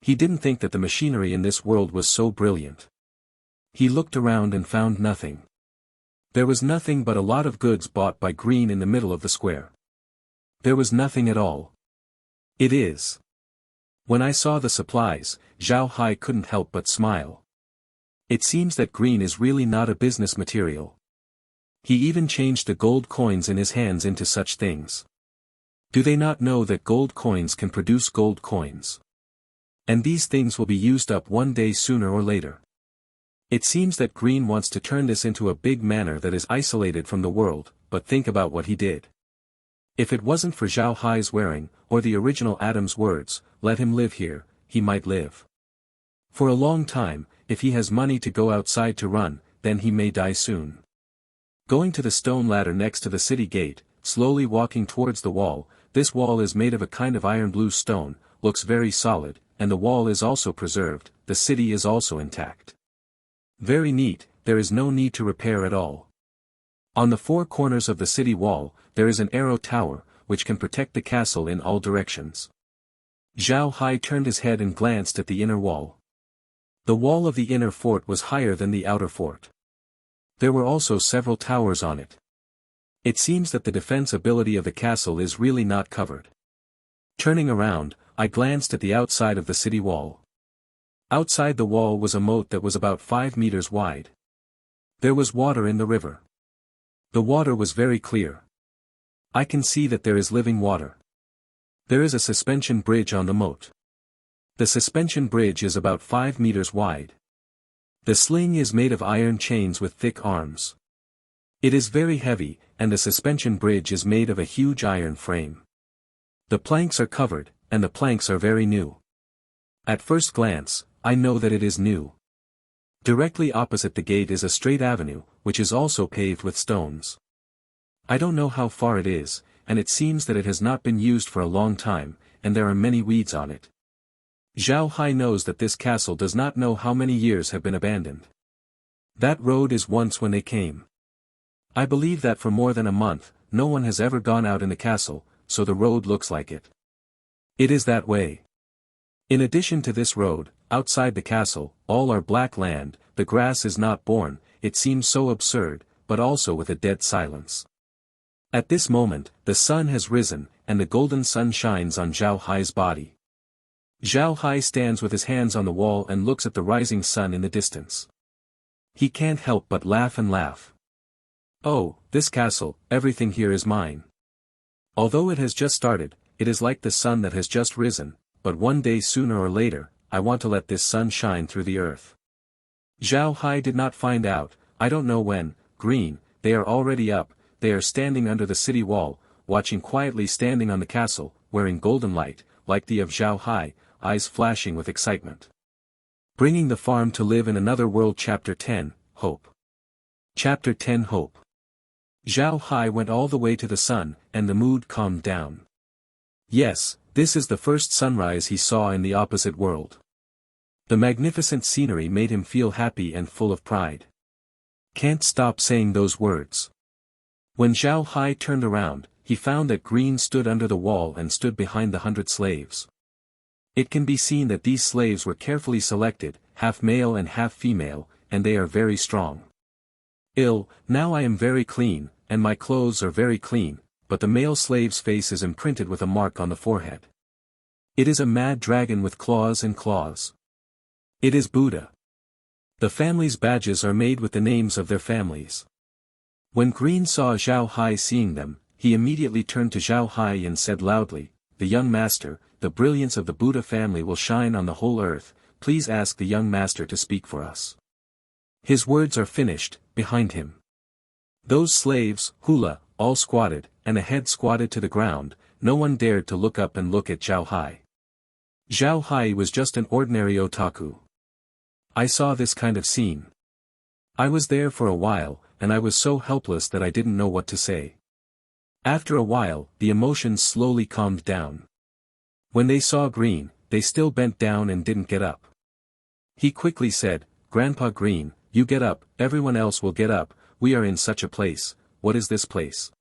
He didn't think that the machinery in this world was so brilliant. He looked around and found nothing. There was nothing but a lot of goods bought by Green in the middle of the square. There was nothing at all. It is. When I saw the supplies, Zhao Hai couldn't help but smile. It seems that Green is really not a business material. He even changed the gold coins in his hands into such things. Do they not know that gold coins can produce gold coins? And these things will be used up one day sooner or later. It seems that Green wants to turn this into a big manor that is isolated from the world, but think about what he did. If it wasn't for Zhao Hai's wearing, or the original Adam's words, let him live here, he might live. For a long time, if he has money to go outside to run, then he may die soon. Going to the stone ladder next to the city gate, slowly walking towards the wall. This wall is made of a kind of iron blue stone, looks very solid, and the wall is also preserved. The city is also intact. Very neat, there is no need to repair at all. On the 4 corners of the city wall, there is an arrow tower, which can protect the castle in all directions. Zhao Hai turned his head and glanced at the inner wall. The wall of the inner fort was higher than the outer fort. There were also several towers on it. It seems that the defense ability of the castle is really not covered. Turning around, I glanced at the outside of the city wall. Outside the wall was a moat that was about 5 meters wide. There was water in the river. The water was very clear. I can see that there is living water. There is a suspension bridge on the moat. The suspension bridge is about 5 meters wide. The sling is made of iron chains with thick arms. It is very heavy, and the suspension bridge is made of a huge iron frame. The planks are covered, and the planks are very new. At first glance, I know that it is new. Directly opposite the gate is a straight avenue, which is also paved with stones. I don't know how far it is, and it seems that it has not been used for a long time, and there are many weeds on it. Zhao Hai knows that this castle does not know how many years have been abandoned. That road is once when they came. I believe that for more than a month, no one has ever gone out in the castle, so the road looks like it. It is that way. In addition to this road, outside the castle, all are black land, the grass is not born, it seems so absurd, but also with a dead silence. At this moment, the sun has risen, and the golden sun shines on Zhao Hai's body. Zhao Hai stands with his hands on the wall and looks at the rising sun in the distance. He can't help but laugh and laugh. Oh, this castle, everything here is mine. Although it has just started, it is like the sun that has just risen, but one day sooner or later, I want to let this sun shine through the earth. Zhao Hai did not find out, I don't know when, green, they are already up, they are standing under the city wall, watching quietly standing on the castle, wearing golden light, like the of Zhao Hai, eyes flashing with excitement. Bringing the farm to live in another world. Chapter 10, Hope. Chapter 10 Hope. Zhao Hai went all the way to the sun, and the mood calmed down. Yes, this is the first sunrise he saw in the opposite world. The magnificent scenery made him feel happy and full of pride. Can't stop saying those words. When Zhao Hai turned around, he found that Green stood under the wall and stood behind the 100 slaves. It can be seen that these slaves were carefully selected, half male and half female, and they are very strong. Now I am very clean, and my clothes are very clean, but the male slave's face is imprinted with a mark on the forehead. It is a mad dragon with claws and claws. It is Buddha. The family's badges are made with the names of their families. When Green saw Zhao Hai seeing them, he immediately turned to Zhao Hai and said loudly, "The young master, the brilliance of the Buddha family will shine on the whole earth, please ask the young master to speak for us." His words are finished, behind him. Those slaves, hula, all squatted, and a head squatted to the ground, no one dared to look up and look at Zhao Hai. Zhao Hai was just an ordinary otaku. I saw this kind of scene. I was there for a while, and I was so helpless that I didn't know what to say. After a while, the emotions slowly calmed down. When they saw Green, they still bent down and didn't get up. He quickly said, "Grandpa Green, you get up, everyone else will get up, we are in such a place, what is this place?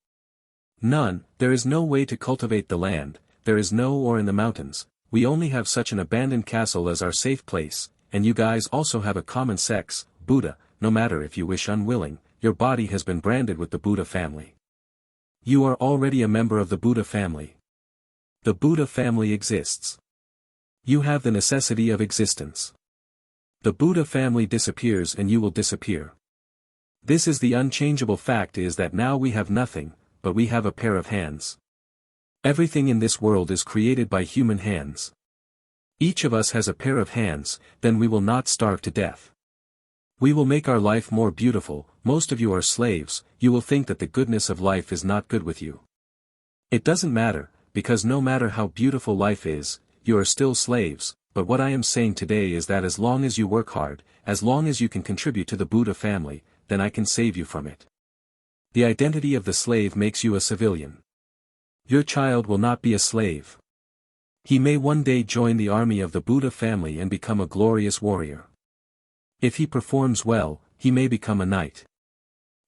None, there is no way to cultivate the land, there is no ore in the mountains, we only have such an abandoned castle as our safe place, and you guys also have a common sex, Buddha, no matter if you wish unwilling, your body has been branded with the Buddha family. You are already a member of the Buddha family. The Buddha family exists. You have the necessity of existence. The Buddha family disappears and you will disappear. This is the unchangeable fact is that now we have nothing, but we have a pair of hands. Everything in this world is created by human hands. Each of us has a pair of hands, then we will not starve to death. We will make our life more beautiful. Most of you are slaves, you will think that the goodness of life is not good with you. It doesn't matter, because no matter how beautiful life is, you are still slaves, but what I am saying today is that as long as you work hard, as long as you can contribute to the Buddha family, then I can save you from it. The identity of the slave makes you a civilian. Your child will not be a slave. He may one day join the army of the Buddha family and become a glorious warrior. If he performs well, he may become a knight.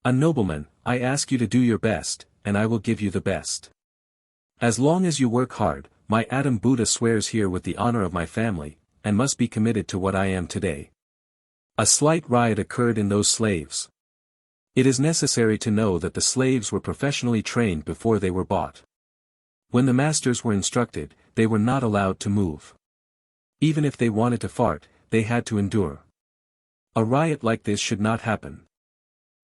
A nobleman, I ask you to do your best, and I will give you the best. As long as you work hard, my Adam Buddha swears here with the honor of my family, and must be committed to what I am today. A slight riot occurred in those slaves. It is necessary to know that the slaves were professionally trained before they were bought. When the masters were instructed, they were not allowed to move. Even if they wanted to fart, they had to endure. A riot like this should not happen.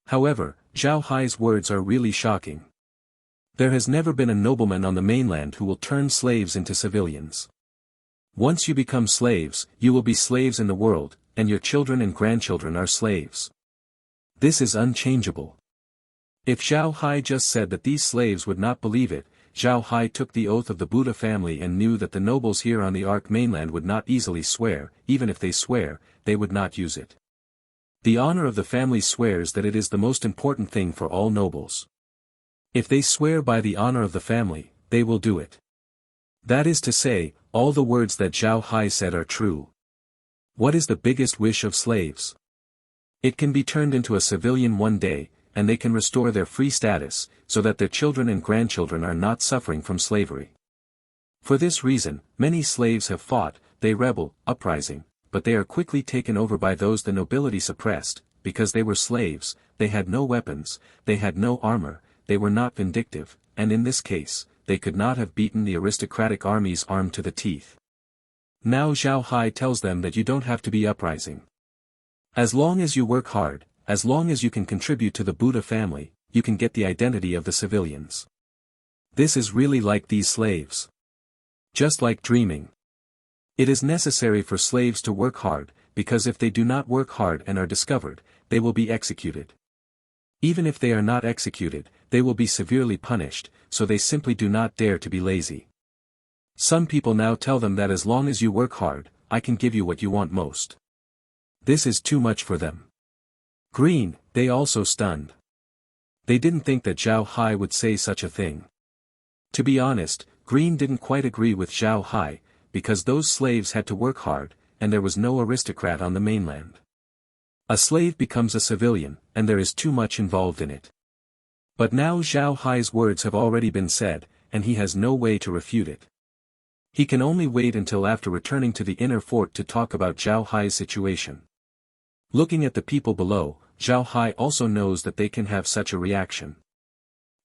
However, Zhao Hai's words are really shocking. There has never been a nobleman on the mainland who will turn slaves into civilians. Once you become slaves, you will be slaves in the world, and your children and grandchildren are slaves. This is unchangeable. If Zhao Hai just said that these slaves would not believe it, Zhao Hai took the oath of the Buddha family and knew that the nobles here on the Ark mainland would not easily swear. Even if they swear, they would not use it. The honor of the family swears that it is the most important thing for all nobles. If they swear by the honor of the family, they will do it. That is to say, all the words that Zhao Hai said are true. What is the biggest wish of slaves? It can be turned into a civilian one day, and they can restore their free status, so that their children and grandchildren are not suffering from slavery. For this reason, many slaves have fought, they rebel, uprising, but they are quickly taken over by those the nobility suppressed, because they were slaves, they had no weapons, they had no armor, they were not vindictive, and in this case, they could not have beaten the aristocratic armies armed to the teeth. Now Zhao Hai tells them that you don't have to be uprising. As long as you work hard, as long as you can contribute to the Buddha family, you can get the identity of the civilians. This is really like these slaves. Just like dreaming. It is necessary for slaves to work hard, because if they do not work hard and are discovered, they will be executed. Even if they are not executed, they will be severely punished, so they simply do not dare to be lazy. Some people now tell them that as long as you work hard, I can give you what you want most. This is too much for them. Green, they also stunned. They didn't think that Zhao Hai would say such a thing. To be honest, Green didn't quite agree with Zhao Hai, because those slaves had to work hard, and there was no aristocrat on the mainland. A slave becomes a civilian, and there is too much involved in it. But now Zhao Hai's words have already been said, and he has no way to refute it. He can only wait until after returning to the inner fort to talk about Zhao Hai's situation. Looking at the people below, Zhao Hai also knows that they can have such a reaction.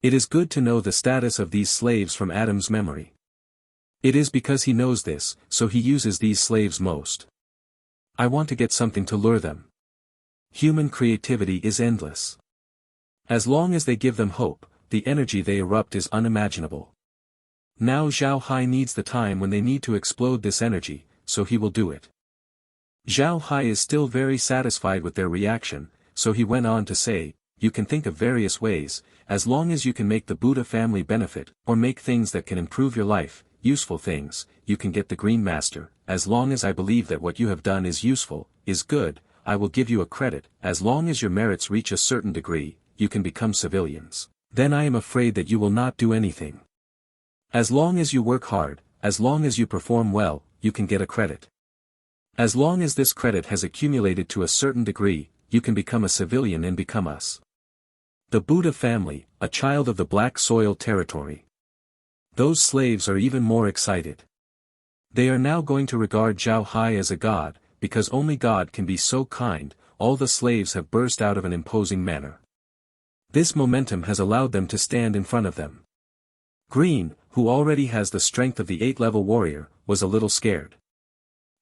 It is good to know the status of these slaves from Adam's memory. It is because he knows this, so he uses these slaves most. I want to get something to lure them. Human creativity is endless. As long as they give them hope, the energy they erupt is unimaginable. Now Zhao Hai needs the time when they need to explode this energy, so he will do it. Zhao Hai is still very satisfied with their reaction, so he went on to say, you can think of various ways, as long as you can make the Buddha family benefit, or make things that can improve your life, useful things, you can get the Green Master. As long as I believe that what you have done is useful, is good, I will give you a credit. As long as your merits reach a certain degree, you can become civilians. Then I am afraid that you will not do anything. As long as you work hard, as long as you perform well, you can get a credit. As long as this credit has accumulated to a certain degree, you can become a civilian and become us. The Buddha family, a child of the Black Soil territory. Those slaves are even more excited. They are now going to regard Zhao Hai as a god, because only God can be so kind. All the slaves have burst out of an imposing manner. This momentum has allowed them to stand in front of them. Green, who already has the strength of the 8th-level warrior, was a little scared.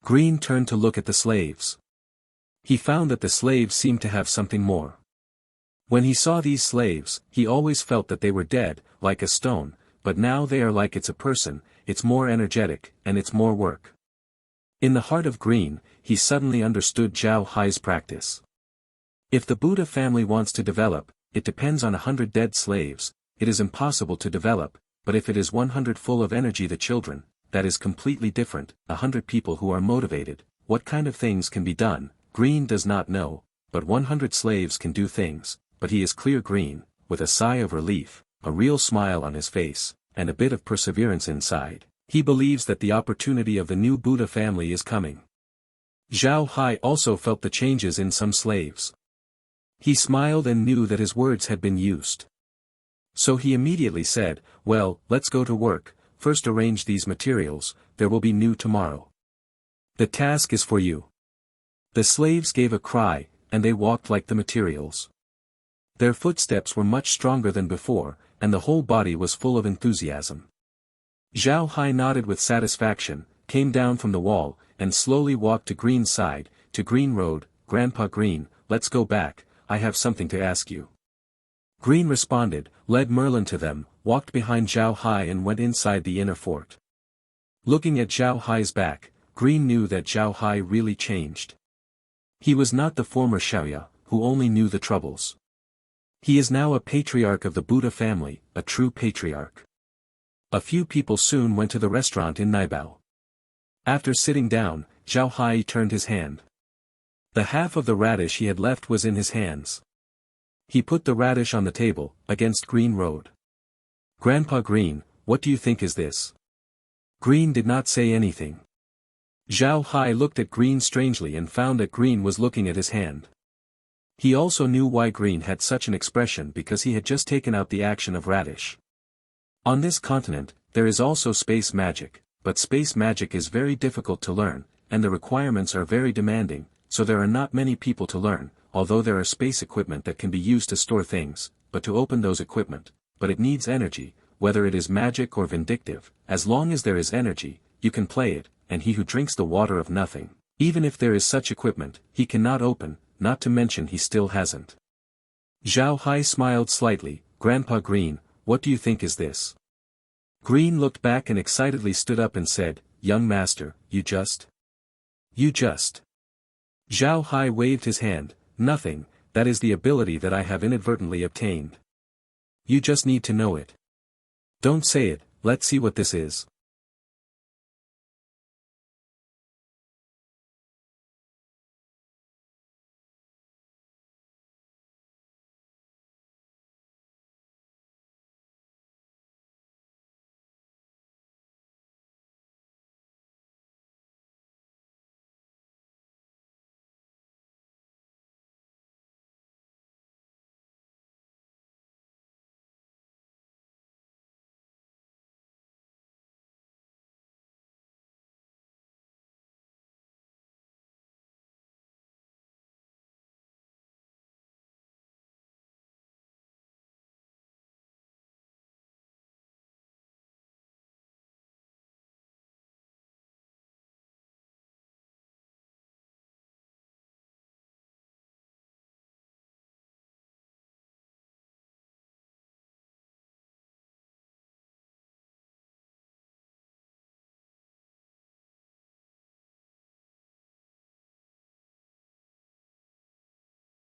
Green turned to look at the slaves. He found that the slaves seemed to have something more. When he saw these slaves, he always felt that they were dead, like a stone, but now they are like it's a person, it's more energetic, and it's more work. In the heart of Green, he suddenly understood Zhao Hai's practice. If the Buddha family wants to develop, it depends on 100 dead slaves. It is impossible to develop, but if it is 100 full of energy the children, that is completely different. 100 people who are motivated, what kind of things can be done, Green does not know, but 100 slaves can do things, but he is clear Green, with a sigh of relief, a real smile on his face, and a bit of perseverance inside. He believes that the opportunity of the new Buddha family is coming. Zhao Hai also felt the changes in some slaves. He smiled and knew that his words had been used. So he immediately said, well, let's go to work, first arrange these materials, there will be new tomorrow. The task is for you. The slaves gave a cry, and they walked like the materials. Their footsteps were much stronger than before, and the whole body was full of enthusiasm. Zhao Hai nodded with satisfaction, came down from the wall, and slowly walked to Green's side, to Green Road. Grandpa Green, let's go back, I have something to ask you. Green responded, led Merlin to them, walked behind Zhao Hai and went inside the inner fort. Looking at Zhao Hai's back, Green knew that Zhao Hai really changed. He was not the former Xiaoya, who only knew the troubles. He is now a patriarch of the Buddha family, a true patriarch. A few people soon went to the restaurant in Naibao. After sitting down, Zhao Hai turned his hand. The half of the radish he had left was in his hands. He put the radish on the table, against Green Road. "Grandpa Green, what do you think is this?" Green did not say anything. Zhao Hai looked at Green strangely and found that Green was looking at his hand. He also knew why Green had such an expression because he had just taken out the action of radish. On this continent, there is also space magic, but space magic is very difficult to learn, and the requirements are very demanding, so there are not many people to learn, although there are space equipment that can be used to store things, but to open those equipment, but it needs energy, whether it is magic or vindictive, as long as there is energy, you can play it, and he who drinks the water of nothing, even if there is such equipment, he cannot open, not to mention he still hasn't. Zhao Hai smiled slightly. "Grandpa Green, what do you think is this?" Green looked back and excitedly stood up and said, "Young master, you just. Zhao Hai waved his hand. "Nothing, that is the ability that I have inadvertently obtained. You just need to know it. Don't say it, let's see what this is."